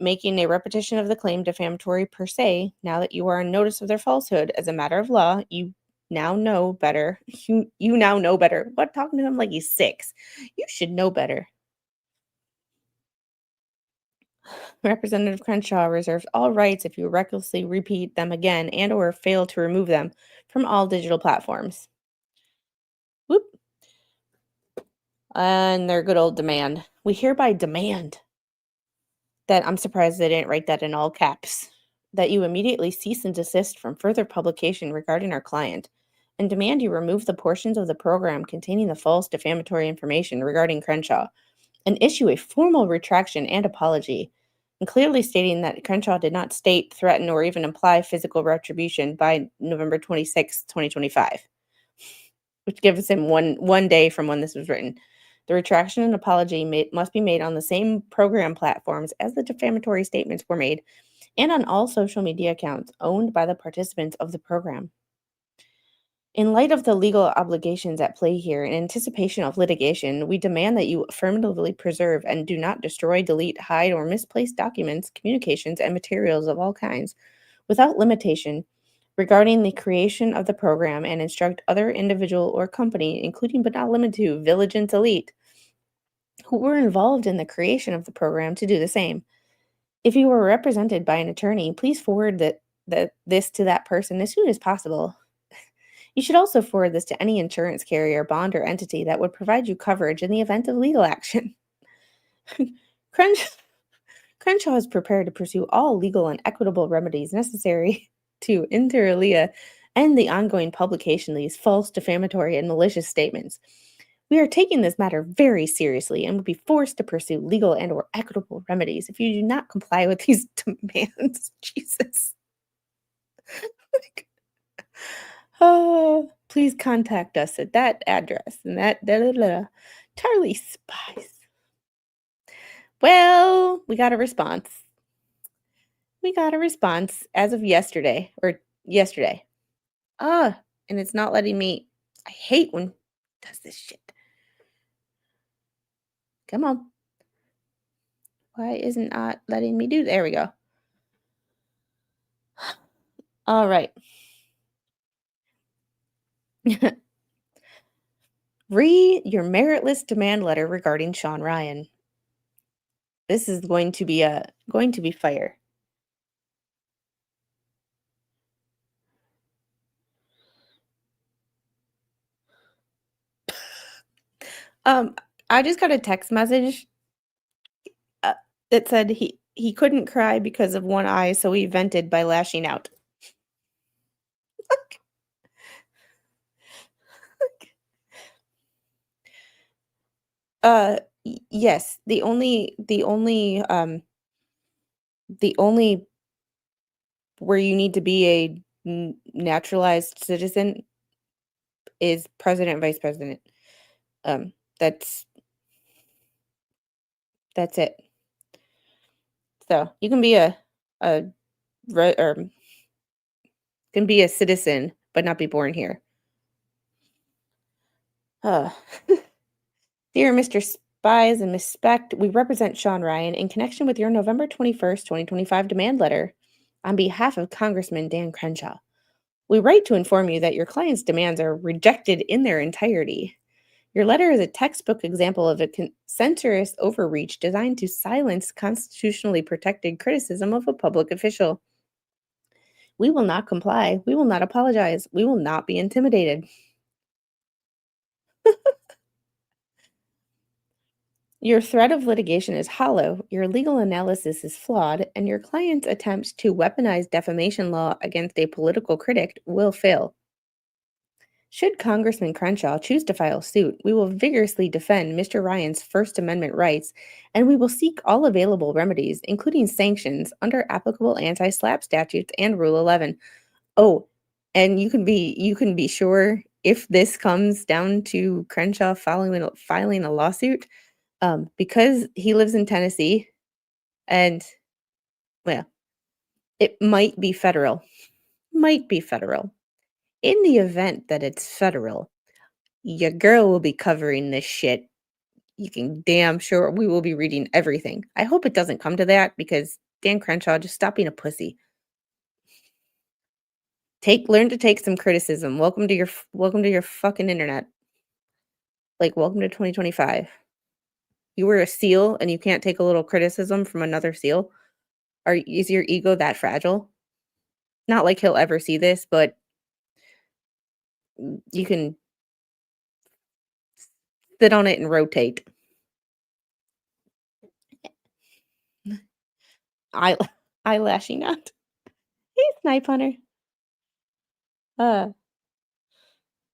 Making a repetition of the claim defamatory per se, now that you are on notice of their falsehood as a matter of law, you now know better. You now know better. What, talking to him like he's 6? You should know better. Representative Crenshaw reserves all rights if you recklessly repeat them again and or fail to remove them from all digital platforms. Whoop. And their good old demand. We hereby demand that, I'm surprised they didn't write that in all caps, that you immediately cease and desist from further publication regarding our client, and demand you remove the portions of the program containing the false defamatory information regarding Crenshaw, and issue a formal retraction and apology, and clearly stating that Crenshaw did not state, threaten, or even imply physical retribution by November 26, 2025, which gives him one day from when this was written. The retraction and apology must be made on the same program platforms as the defamatory statements were made, and on all social media accounts owned by the participants of the program. In light of the legal obligations at play here, in anticipation of litigation, we demand that you affirmatively preserve and do not destroy, delete, hide, or misplace documents, communications, and materials of all kinds, without limitation, regarding the creation of the program, and instruct other individual or company, including but not limited to Vigilance Elite, who were involved in the creation of the program, to do the same. If you were represented by an attorney, please forward this to that person as soon as possible. You should also forward this to any insurance carrier, bond, or entity that would provide you coverage in the event of legal action. Crenshaw is prepared to pursue all legal and equitable remedies necessary to inter alia end the ongoing publication of these false, defamatory, and malicious statements. We are taking this matter very seriously and will be forced to pursue legal and or equitable remedies if you do not comply with these demands. Jesus. Please contact us at that address and that Charlie Spies. Well, we got a response. We got a response as of yesterday. And it's not letting me. I hate when it does this shit. Come on. Why isn't it letting me do? There we go. All right. Read your meritless demand letter regarding Shawn Ryan. This is going to be fire. I just got a text message that said he couldn't cry because of one eye, so he vented by lashing out. Yes, the only where you need to be a naturalized citizen is president and vice president. That's it. So you can be a citizen but not be born here. Dear Mr. Spies and Miss Specht, we represent Shawn Ryan in connection with your November 21st, 2025 demand letter on behalf of Congressman Dan Crenshaw. We write to inform you that your client's demands are rejected in their entirety. Your letter is a textbook example of a censorious overreach designed to silence constitutionally protected criticism of a public official. We will not comply. We will not apologize. We will not be intimidated. Your threat of litigation is hollow, your legal analysis is flawed, and your client's attempts to weaponize defamation law against a political critic will fail. Should Congressman Crenshaw choose to file suit, we will vigorously defend Mr. Ryan's First Amendment rights, and we will seek all available remedies, including sanctions, under applicable anti-SLAPP statutes and Rule 11. Oh, and you can be sure if this comes down to Crenshaw filing a lawsuit, because he lives in Tennessee, and, well, it might be federal. In the event that it's federal, your girl will be covering this shit. You can damn sure we will be reading everything. I hope it doesn't come to that, because Dan Crenshaw, just stop being a pussy. Learn to take some criticism. Welcome to your fucking internet. Like, welcome to 2025. You were a SEAL and you can't take a little criticism from another SEAL? Is your ego that fragile? Not like he'll ever see this, but you can sit on it and rotate. Eyelashing out. Hey, Snipe Hunter. And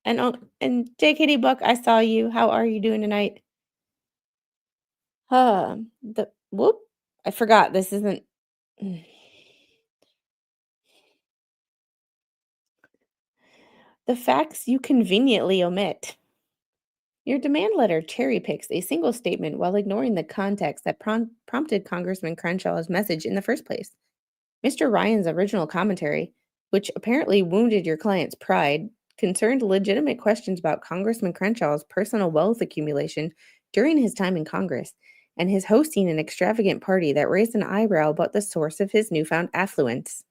JKD Buck, I saw you. How are you doing tonight? I forgot this isn't. The facts you conveniently omit. Your demand letter cherry picks a single statement while ignoring the context that prompted Congressman Crenshaw's message in the first place. Mr. Ryan's original commentary, which apparently wounded your client's pride, concerned legitimate questions about Congressman Crenshaw's personal wealth accumulation during his time in Congress and his hosting an extravagant party that raised an eyebrow about the source of his newfound affluence.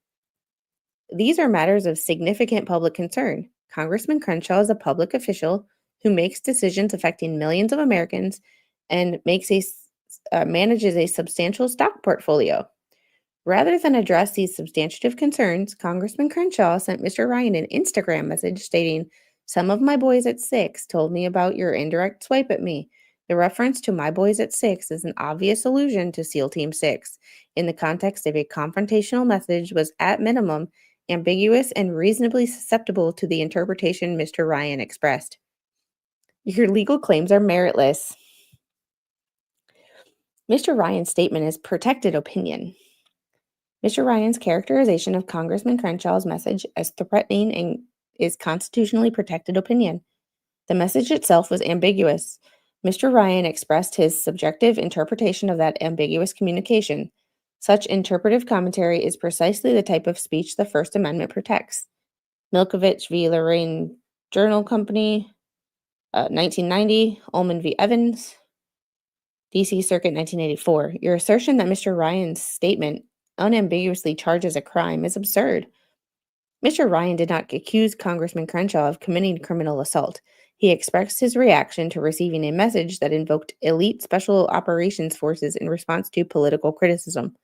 These are matters of significant public concern. Congressman Crenshaw is a public official who makes decisions affecting millions of Americans and manages a substantial stock portfolio. Rather than address these substantive concerns, Congressman Crenshaw sent Mr. Ryan an Instagram message stating, "Some of my boys at 6 told me about your indirect swipe at me. The reference to my boys at 6 is an obvious allusion to SEAL Team 6. In the context of a confrontational message was at minimum ambiguous and reasonably susceptible to the interpretation Mr. Ryan expressed. Your legal claims are meritless." Mr. Ryan's statement is protected opinion. Mr. Ryan's characterization of Congressman Crenshaw's message as threatening is constitutionally protected opinion. The message itself was ambiguous. Mr. Ryan expressed his subjective interpretation of that ambiguous communication. Such interpretive commentary is precisely the type of speech the First Amendment protects. Milkovich v. Lorraine Journal Company, 1990, Ullman v. Evans, D.C. Circuit, 1984. Your assertion that Mr. Ryan's statement unambiguously charges a crime is absurd. Mr. Ryan did not accuse Congressman Crenshaw of committing criminal assault. He expressed his reaction to receiving a message that invoked elite special operations forces in response to political criticism.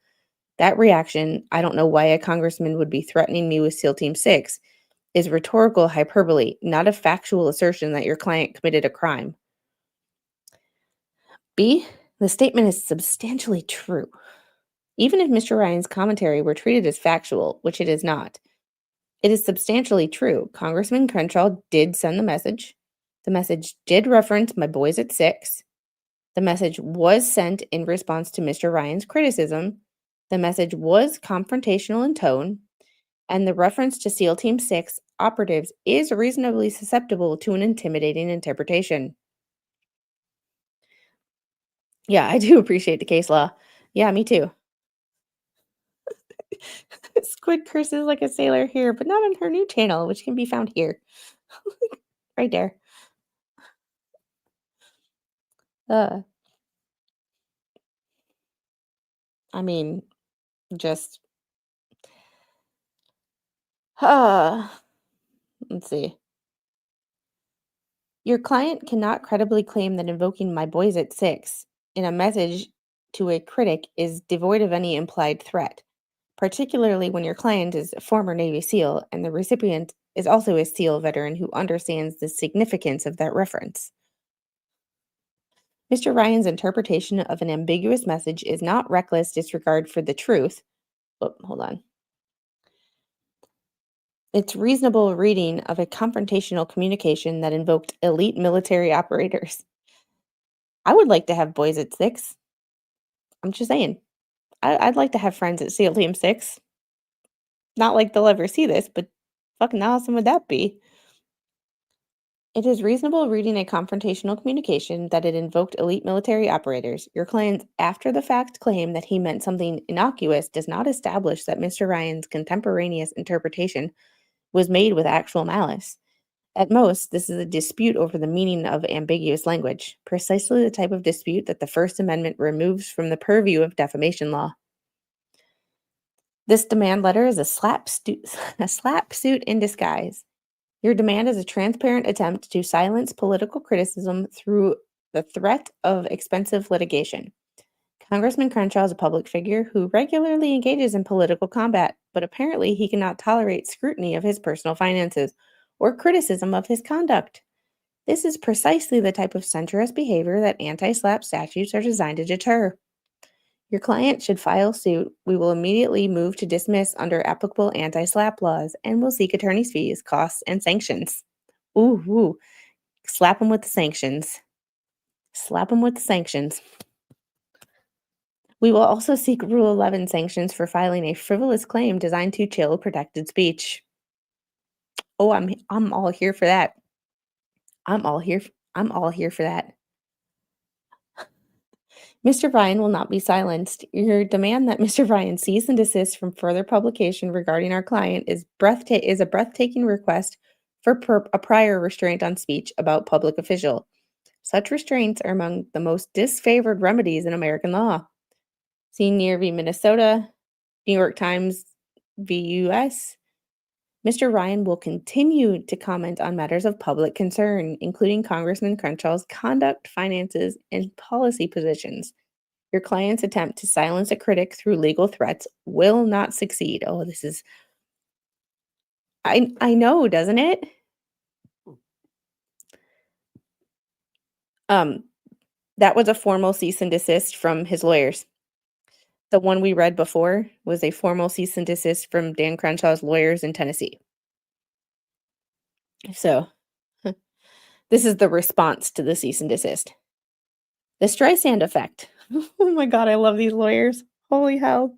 That reaction, "I don't know why a congressman would be threatening me with SEAL Team 6, is rhetorical hyperbole, not a factual assertion that your client committed a crime. B, the statement is substantially true. Even if Mr. Ryan's commentary were treated as factual, which it is not, it is substantially true. Congressman Crenshaw did send the message. The message did reference my boys at 6. The message was sent in response to Mr. Ryan's criticism. The message was confrontational in tone. And the reference to SEAL Team 6 operatives is reasonably susceptible to an intimidating interpretation." Yeah, I do appreciate the case law. Yeah, me too. Squid curses like a sailor here, but not on her new channel, which can be found here. Right there. I mean, just let's see. Your client cannot credibly claim that invoking my boys at 6 in a message to a critic is devoid of any implied threat, particularly when your client is a former Navy SEAL and the recipient is also a SEAL veteran who understands the significance of that reference. Mr. Ryan's interpretation of an ambiguous message is not reckless disregard for the truth. Oh, hold on. It's reasonable reading of a confrontational communication that invoked elite military operators. I would like to have boys at 6. I'm just saying. I'd like to have friends at SEAL Team 6. Not like they'll ever see this, but fucking awesome would that be? It is reasonable reading a confrontational communication that it invoked elite military operators. Your client's after-the-fact claim that he meant something innocuous does not establish that Mr. Ryan's contemporaneous interpretation was made with actual malice. At most, this is a dispute over the meaning of ambiguous language, precisely the type of dispute that the First Amendment removes from the purview of defamation law. This demand letter is a slap suit in disguise. Your demand is a transparent attempt to silence political criticism through the threat of expensive litigation. Congressman Crenshaw is a public figure who regularly engages in political combat, but apparently he cannot tolerate scrutiny of his personal finances or criticism of his conduct. This is precisely the type of centrist behavior that anti-SLAPP statutes are designed to deter. Your client should file suit. We will immediately move to dismiss under applicable anti-SLAPP laws and will seek attorney's fees, costs, and sanctions. Ooh. Slap him with the sanctions. Slap him with the sanctions. We will also seek Rule 11 sanctions for filing a frivolous claim designed to chill protected speech. Oh, I'm all here for that. I'm all here for that. Mr. Ryan will not be silenced. Your demand that Mr. Ryan cease and desist from further publication regarding our client is a breathtaking request for a prior restraint on speech about public official. Such restraints are among the most disfavored remedies in American law. Senior v. Minnesota, New York Times v. U.S. Mr. Ryan will continue to comment on matters of public concern, including Congressman Crenshaw's conduct, finances, and policy positions. Your client's attempt to silence a critic through legal threats will not succeed. Oh, this is... I know, doesn't it? That was a formal cease and desist from his lawyers. The one we read before was a formal cease and desist from Dan Crenshaw's lawyers in Tennessee. So, this is the response to the cease and desist. The Streisand effect. Oh my God, I love these lawyers. Holy hell.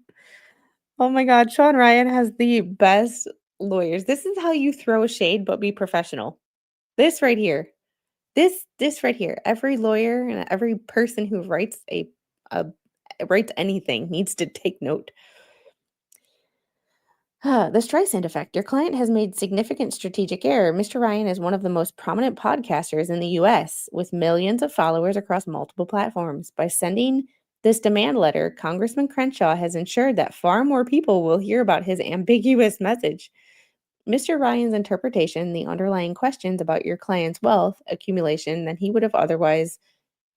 Oh my God, Shawn Ryan has the best lawyers. This is how you throw shade but be professional. This right here. This right here. Every lawyer and every person who writes writes anything needs to take note. The Streisand effect. Your client has made significant strategic error. Mr. Ryan is one of the most prominent podcasters in the U.S. with millions of followers across multiple platforms. By sending this demand letter, Congressman Crenshaw has ensured that far more people will hear about his ambiguous message. Mr. Ryan's interpretation, the underlying questions about your client's wealth accumulation than he would have otherwise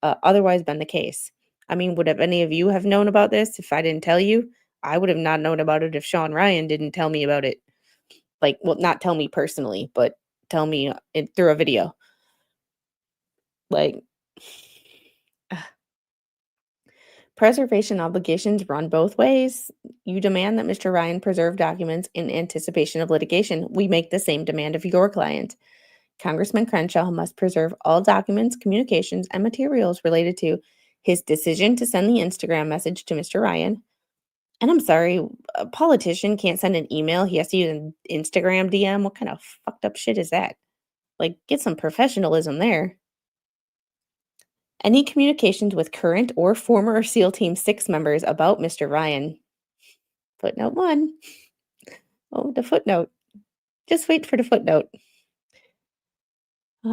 been the case. I mean, would have any of you have known about this if I didn't tell you? I would have not known about it if Shawn Ryan didn't tell me about it. Like, well, not tell me personally, but tell me through a video. Like, preservation obligations run both ways. You demand that Mr. Ryan preserve documents in anticipation of litigation. We make the same demand of your client. Congressman Crenshaw must preserve all documents, communications, and materials related to his decision to send the Instagram message to Mr. Ryan. And I'm sorry, a politician can't send an email. He has to use an Instagram DM. What kind of fucked up shit is that? Like, get some professionalism there. Any communications with current or former SEAL Team 6 members about Mr. Ryan. Footnote 1. Oh, the footnote. Just wait for the footnote.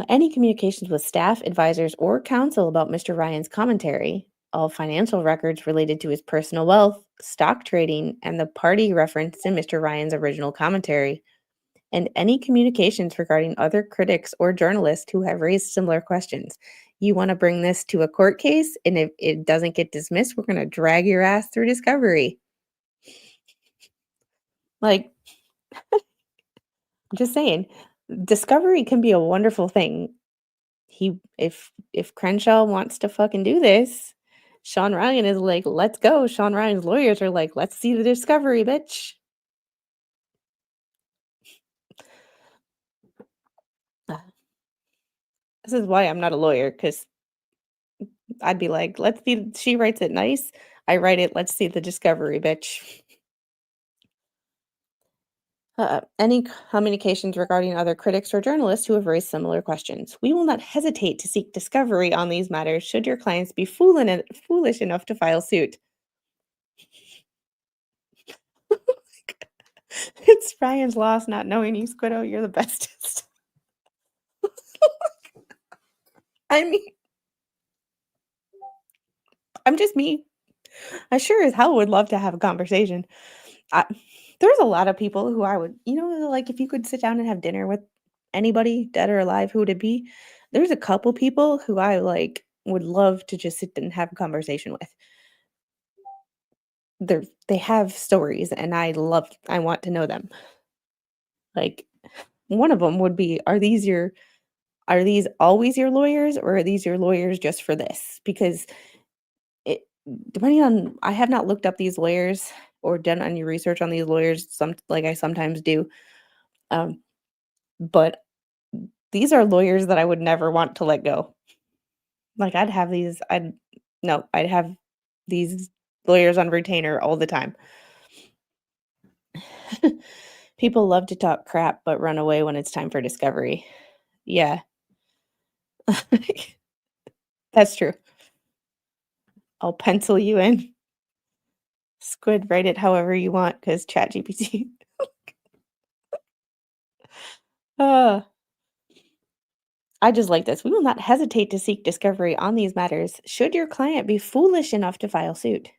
Any communications with staff, advisors, or counsel about Mr. Ryan's commentary. All financial records related to his personal wealth, stock trading, and the party referenced in Mr. Ryan's original commentary. And any communications regarding other critics or journalists who have raised similar questions. You want to bring this to a court case, and if it doesn't get dismissed, we're going to drag your ass through discovery. Like, I'm just saying, discovery can be a wonderful thing. If Crenshaw wants to fucking do this, Shawn Ryan is like, let's go. Shawn Ryan's lawyers are like, let's see the discovery, bitch. This is why I'm not a lawyer, because I'd be like, let's see, she writes it nice. I write it, let's see the discovery, bitch. Any communications regarding other critics or journalists who have raised similar questions. We will not hesitate to seek discovery on these matters should your clients be foolish enough to file suit. It's Ryan's loss not knowing you, Squid. You're the bestest. I mean, I'm just me. I sure as hell would love to have a conversation. There's a lot of people who I would, like if you could sit down and have dinner with anybody, dead or alive, who would it be? There's a couple people who I would love to just sit and have a conversation with. They have stories and I want to know them. Like, one of them would be, are these always your lawyers, or are these your lawyers just for this? Because depending on, I have not looked up these lawyers or done any research on these lawyers, like I sometimes do. But these are lawyers that I would never want to let go. Like, I'd have these lawyers on retainer all the time. People love to talk crap, but run away when it's time for discovery. Yeah. That's true. I'll pencil you in. Squid, write it however you want, because ChatGPT. I just like this. We will not hesitate to seek discovery on these matters should your client be foolish enough to file suit.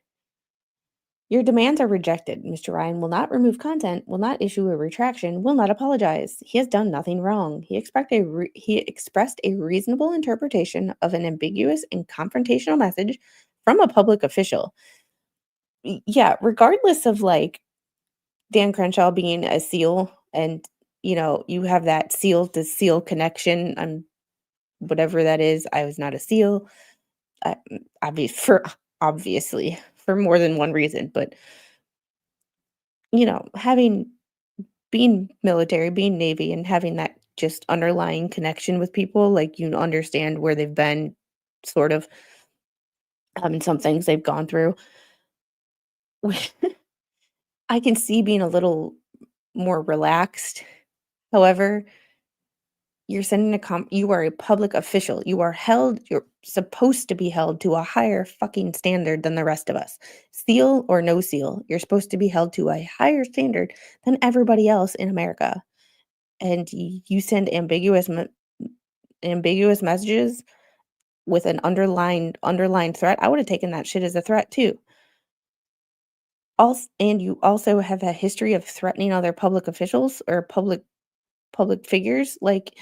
Your demands are rejected. Mr. Ryan will not remove content, will not issue a retraction, will not apologize. He has done nothing wrong. He expressed a reasonable interpretation of an ambiguous and confrontational message from a public official. Yeah, regardless of like Dan Crenshaw being a SEAL and, you know, you have that SEAL to SEAL connection, whatever that is. I was not a SEAL, obviously for more than one reason, but you know, being military, being Navy, and having that just underlying connection with people, like you understand where they've been, sort of, and some things they've gone through. I can see being a little more relaxed. However, you're sending you are a public official. You're supposed to be held to a higher fucking standard than the rest of us. SEAL or no SEAL, you're supposed to be held to a higher standard than everybody else in America. And you send ambiguous messages with an underlined threat. I would have taken that shit as a threat too. And you also have a history of threatening other public officials or public figures. Like,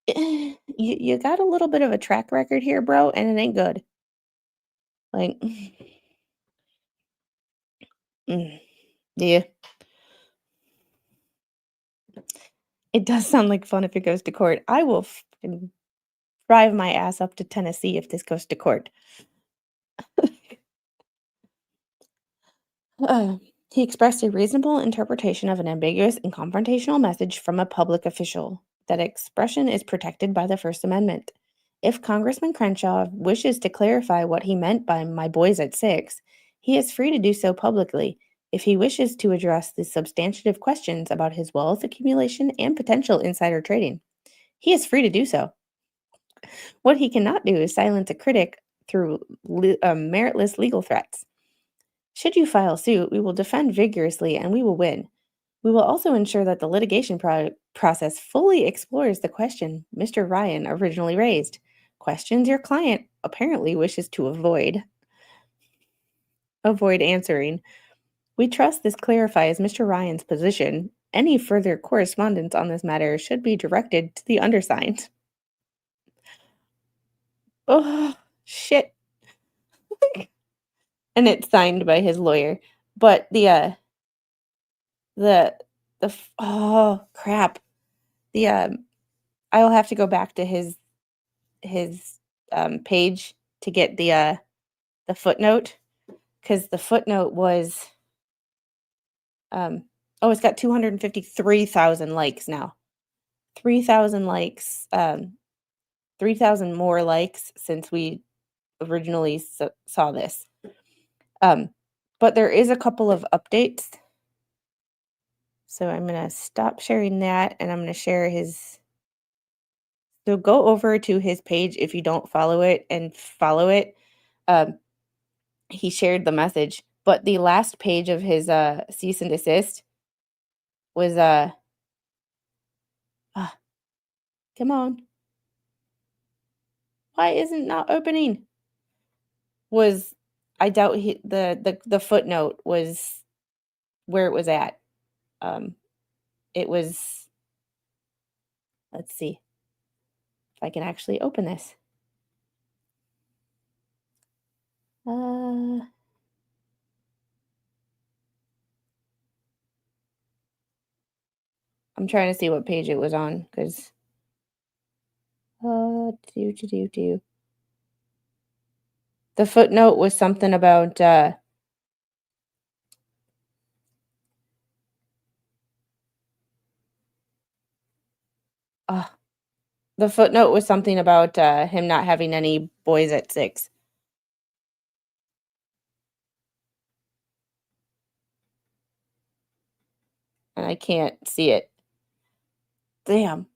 you got a little bit of a track record here, bro, and it ain't good. Like, yeah. It does sound like fun if it goes to court. I will fucking drive my ass up to Tennessee if this goes to court. He expressed a reasonable interpretation of an ambiguous and confrontational message from a public official. That expression is protected by the First Amendment. If Congressman Crenshaw wishes to clarify what he meant by "my boys at 6," he is free to do so publicly. If he wishes to address the substantive questions about his wealth accumulation and potential insider trading, he is free to do so. What he cannot do is silence a critic through meritless legal threats. Should you file suit, we will defend vigorously and we will win. We will also ensure that the litigation process fully explores the question Mr. Ryan originally raised, questions your client apparently wishes to avoid answering. We trust this clarifies Mr. Ryan's position. Any further correspondence on this matter should be directed to the undersigned. Oh, shit. And it's signed by his lawyer. But oh crap. I'll have to go back to his page to get the footnote, because the footnote was it's got 253,000 likes now. 3,000 likes, 3,000 more likes since we originally saw this. But there is a couple of updates. So I'm going to stop sharing that and I'm going to share his. So go over to his page if you don't follow it and follow it. He shared the message, but the last page of his cease and desist was come on. Why isn't not opening? Was I doubt the footnote was where it was at. It was, let's see if I can actually open this. I'm trying to see what page it was on, because the footnote was something about the footnote was something about him not having any boys at 6. I can't see it. Damn.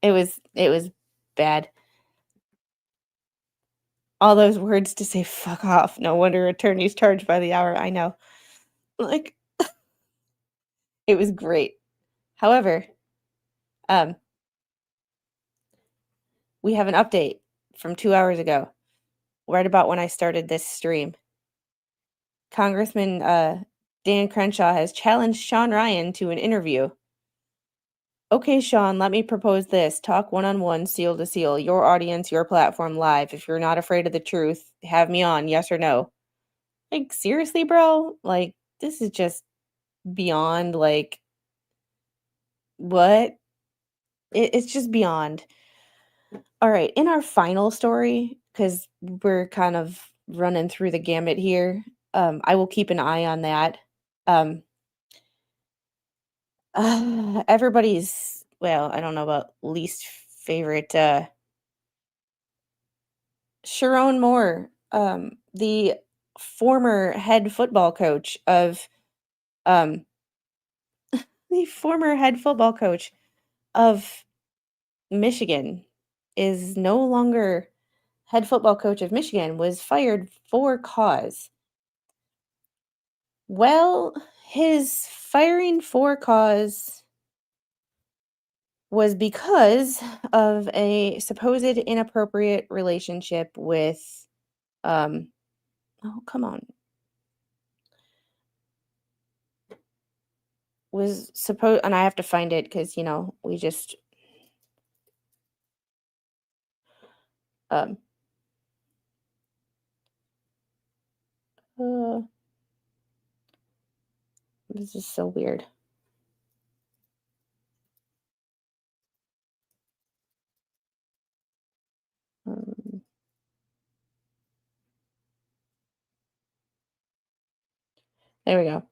It was bad. All those words to say fuck off. No wonder attorneys charge by the hour. I know. Like, it was great. However, we have an update from 2 hours ago, right about when I started this stream. Congressman Dan Crenshaw has challenged Shawn Ryan to an interview. Okay, Shawn, let me propose this. Talk one-on-one, seal to seal. Your audience, your platform, live. If you're not afraid of the truth, have me on, yes or no. Like, seriously, bro? Like, this is just beyond, like, what? It's just beyond. All right, in our final story, because we're kind of running through the gamut here, I will keep an eye on that. Everybody's, well, I don't know about least favorite, Sherrone Moore, the former head football coach of, the former head football coach of Michigan is no longer head football coach of Michigan, was fired for cause. Well, his firing for cause was because of a supposed inappropriate relationship with, oh, come on. Was supposed, and I have to find it because, you know, we just, uh, this is so weird. There we go.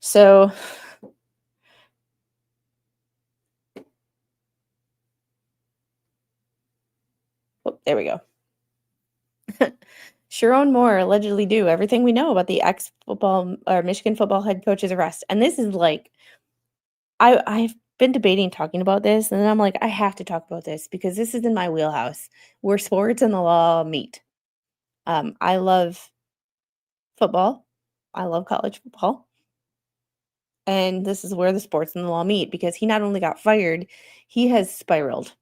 So, oh, there we go. Sherrone Moore allegedly do everything we know about the ex-football or Michigan football head coach's arrest. And this is like, I've been debating talking about this, and then I'm like, I have to talk about this because this is in my wheelhouse where sports and the law meet. I love football. I love college football. And this is where the sports and the law meet because he not only got fired, he has spiraled.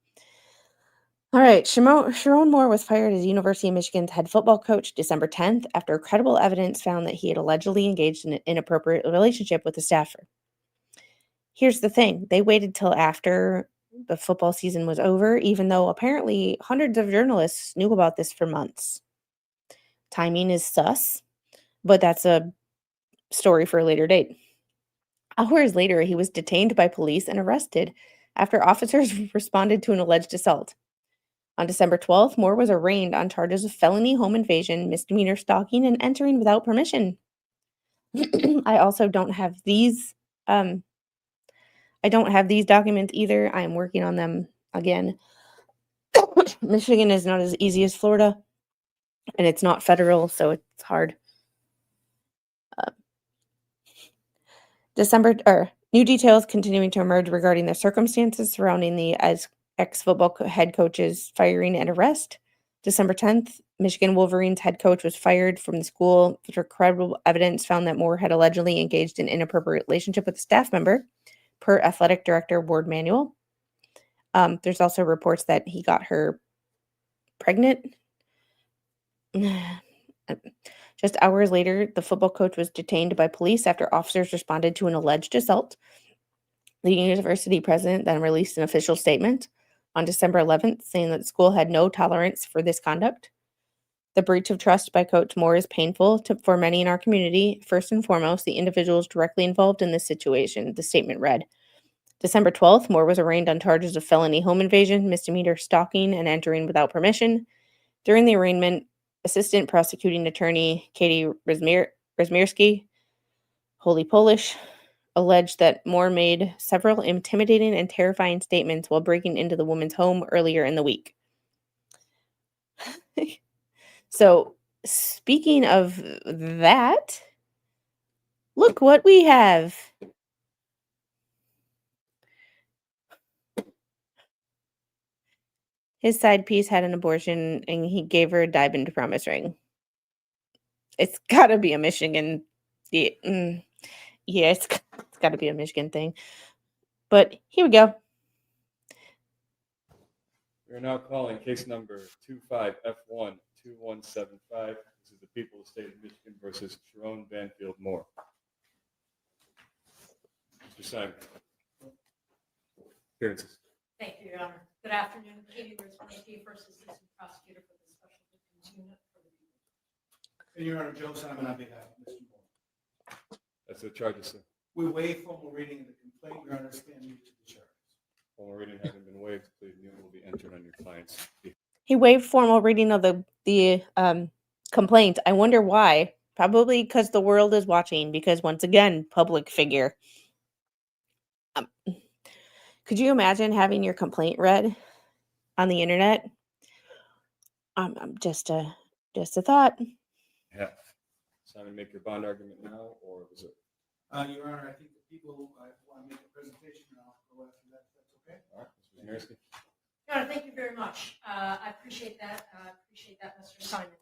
All right, Sherrone Moore was fired as University of Michigan's head football coach December 10th after credible evidence found that he had allegedly engaged in an inappropriate relationship with a staffer. Here's the thing. They waited till after the football season was over, even though apparently hundreds of journalists knew about this for months. Timing is sus, but that's a story for a later date. Hours later, he was detained by police and arrested after officers responded to an alleged assault. On December 12th, Moore was arraigned on charges of felony home invasion, misdemeanor stalking, and entering without permission. I also don't have these. I don't have these documents either. I am working on them again. Michigan is not as easy as Florida, and it's not federal, so it's hard. New details continuing to emerge regarding the circumstances surrounding the ex-football head coach's firing and arrest. December 10th, Michigan Wolverines head coach was fired from the school after credible evidence found that Moore had allegedly engaged in inappropriate relationship with a staff member, per athletic director Ward Manuel. There's also reports that he got her pregnant. Just hours later, the football coach was detained by police after officers responded to an alleged assault. The university president then released an official statement on December 11th saying that the school had no tolerance for this conduct. The breach of trust by Coach Moore is painful for many in our community. First and foremost, the individuals directly involved in this situation, the statement read. December 12th, Moore was arraigned on charges of felony home invasion, misdemeanor stalking, and entering without permission. During the arraignment, Assistant Prosecuting Attorney Katie Rezmirski, Holy Polish, alleged that Moore made several intimidating and terrifying statements while breaking into the woman's home earlier in the week. So speaking of that, look what we have. His side piece had an abortion and he gave her a diamond promise ring. It's got to be a Michigan. Yeah, yeah, it's got to be a Michigan thing. But here we go. We are now calling case number 25F12175. This is the people of the state of Michigan versus Sherrone Banfield Moore. Mr. Simon. Appearances. Thank you, Your Honor. Good afternoon. Katie Rizwanski, First Assistant Prosecutor for the Special Victims Unit for the people. And Your Honor, Joe Simon on behalf of Mr. Moore. That's the charges, sir. We waive formal reading of the complaint. Your Honor, stand mute to the charges. Formal reading having been waived, plea of guilty will be entered on your client's behalf. He waived formal reading of the complaint. I wonder why. Probably because the world is watching. Because once again, public figure. Could you imagine having your complaint read on the internet? Just a thought. Yeah. Simon, make your bond argument now, or was it? Your Honor, I think the people want to make a presentation now. Go after that, if that's okay. All right, Mr. Winiarski. Your Honor, thank you very much. I appreciate that. Mr. Simon.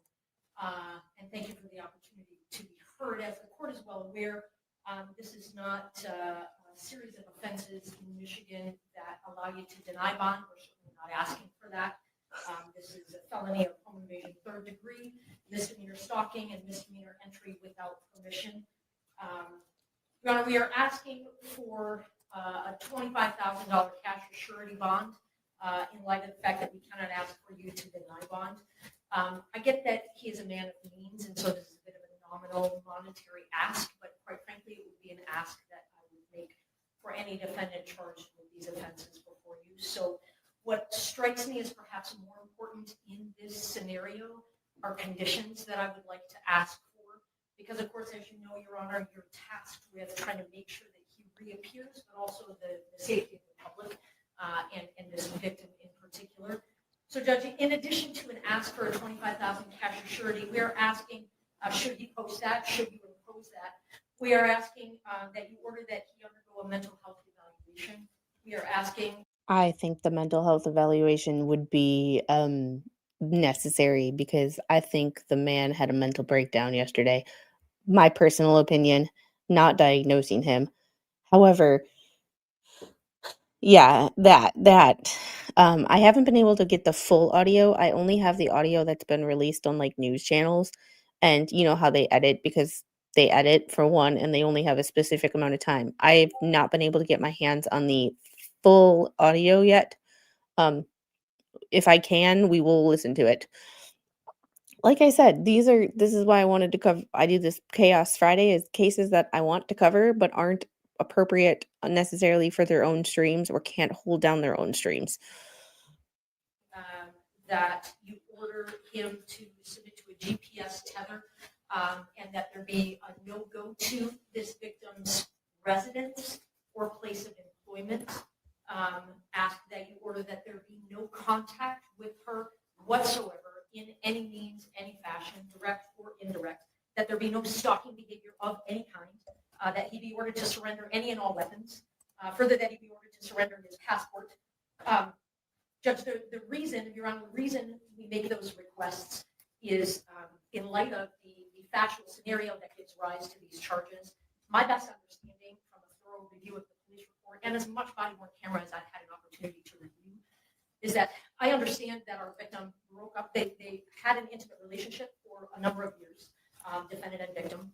And thank you for the opportunity to be heard. As the court is well aware, this is not a series of offenses in Michigan that allow you to deny bond. We're certainly not asking for that. This is a felony of home invasion third degree, misdemeanor stalking, and misdemeanor entry without permission. Your Honor, we are asking for a $25,000 cash or surety bond in light of the fact that we cannot ask for you to deny bond. I get that he is a man of means, and so this is a bit of a nominal monetary ask, but quite frankly, it would be an ask that I would make for any defendant charged with these offenses before you. So what strikes me as perhaps more important in this scenario are conditions that I would like to ask for, because of course, as you know, Your Honor, you're tasked with trying to make sure that he reappears, but also the safety of the public and this victim in particular. So Judge, in addition to an ask for a $25,000 cash or surety, we are asking, should he post that, should you impose that, we are asking that you order that he undergo a mental health evaluation. We are asking. I think the mental health evaluation would be necessary because I think the man had a mental breakdown yesterday. My personal opinion, not diagnosing him. However, yeah, that. I haven't been able to get the full audio. I only have the audio that's been released on like news channels, and you know how they edit because they edit for one and they only have a specific amount of time. I've not been able to get my hands on the full audio yet. If I can, we will listen to it. Like I said, this is why I wanted to cover. I do this Chaos Friday is cases that I want to cover but aren't appropriate necessarily for their own streams or can't hold down their own streams. That you order him to submit to a GPS tether and that there be a no-go to this victim's residence or place of employment. Ask that you order that there be no contact with her whatsoever in any means, any fashion, direct or indirect, that there be no stalking behavior of any kind, that he be ordered to surrender any and all weapons, further that he be ordered to surrender his passport. Judge, the reason, Your Honor, the reason we make those requests is in light of the factual scenario that gives rise to these charges. My best understanding from a thorough review of the police report and as much body-worn camera as I've had an opportunity to review is that I understand that our victim broke up. They had an intimate relationship for a number of years, defendant and victim,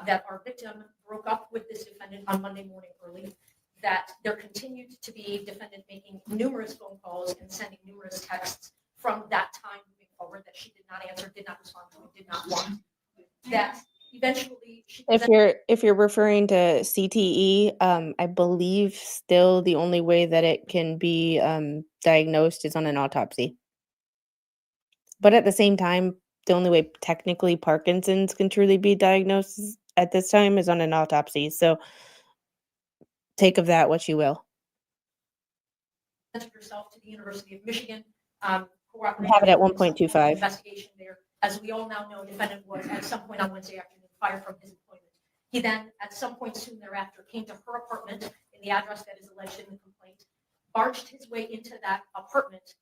that our victim broke up with this defendant on Monday morning early, that there continued to be defendant making numerous phone calls and sending numerous texts from that time moving forward that she did not answer, did not respond to, and did not want. That eventually she If you're referring to CTE, I believe still the only way that it can be diagnosed is on an autopsy. But at the same time, the only way technically Parkinson's can truly be diagnosed at this time is on an autopsy. So take of that what you will. Yourself to the University of Michigan. Have it at 1.25. Investigation there. As we all now know, defendant was at some point on Wednesday afternoon fired from his employment. He then, at some point soon thereafter, came to her apartment in the address that is alleged in the complaint, barged his way into that apartment,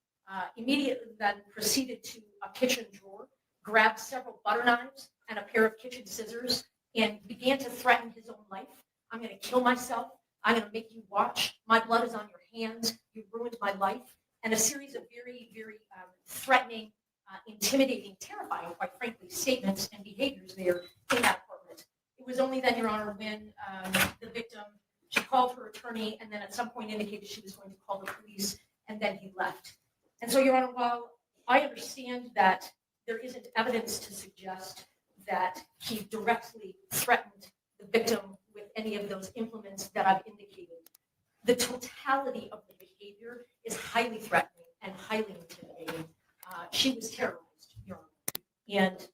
immediately then proceeded to a kitchen drawer, grabbed several butter knives and a pair of kitchen scissors, and began to threaten his own life. I'm going to kill myself. I'm going to make you watch. My blood is on your hands. You ruined my life. And a series of very, very threatening, intimidating, terrifying, quite frankly, statements and behaviors there in that apartment. It was only then, Your Honor, when the victim, she called her attorney and then at some point indicated she was going to call the police, and then he left. And so, Your Honor, while I understand that there isn't evidence to suggest that he directly threatened the victim with any of those implements that I've indicated, the totality of the behavior is highly threatening and highly intimidating. She was terrorized, Your Honor. And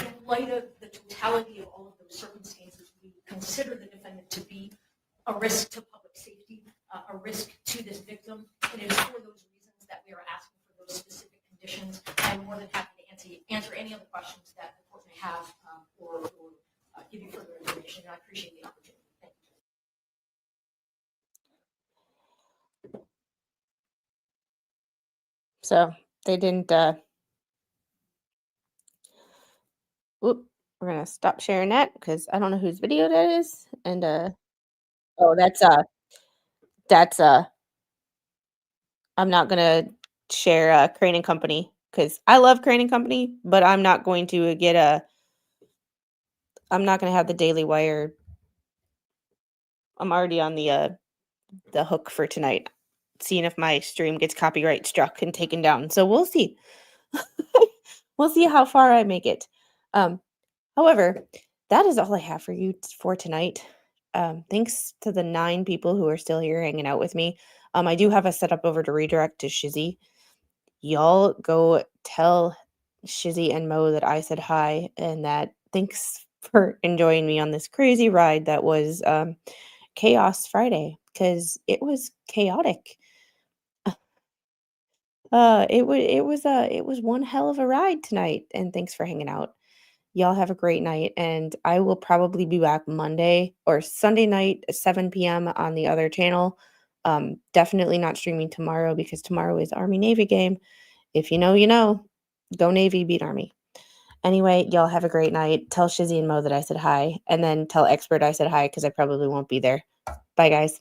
in light of the totality of all of those circumstances, we consider the defendant to be a risk to public safety, a risk to this victim. And it is for those reasons that we are asking for those specific conditions. I'm more than happy to answer any other questions that the court may have or give you further information. And I appreciate the opportunity. Thank you. So they didn't. Whoop, we're gonna stop sharing that because I don't know whose video that is. And oh, that's I'm not gonna share Crane and Company because I love Crane and Company, but I'm not going to I'm not gonna have the Daily Wire. I'm already on the hook for tonight, seeing if my stream gets copyright struck and taken down. So we'll see. We'll see how far I make it. However, that is all I have for you for tonight. Thanks to the 9 people who are still here hanging out with me. I do have a setup over to redirect to Shizzy. Y'all go tell Shizzy and Mo that I said hi and that thanks for enjoying me on this crazy ride that was Chaos Friday, because it was chaotic. It was one hell of a ride tonight, and thanks for hanging out. Y'all have a great night, and I will probably be back Monday or Sunday night at 7 p.m. on the other channel. Definitely not streaming tomorrow because tomorrow is Army-Navy game. If you know, you know. Go Navy, beat Army. Anyway, y'all have a great night. Tell Shizzy and Mo that I said hi, and then tell Expert I said hi because I probably won't be there. Bye, guys.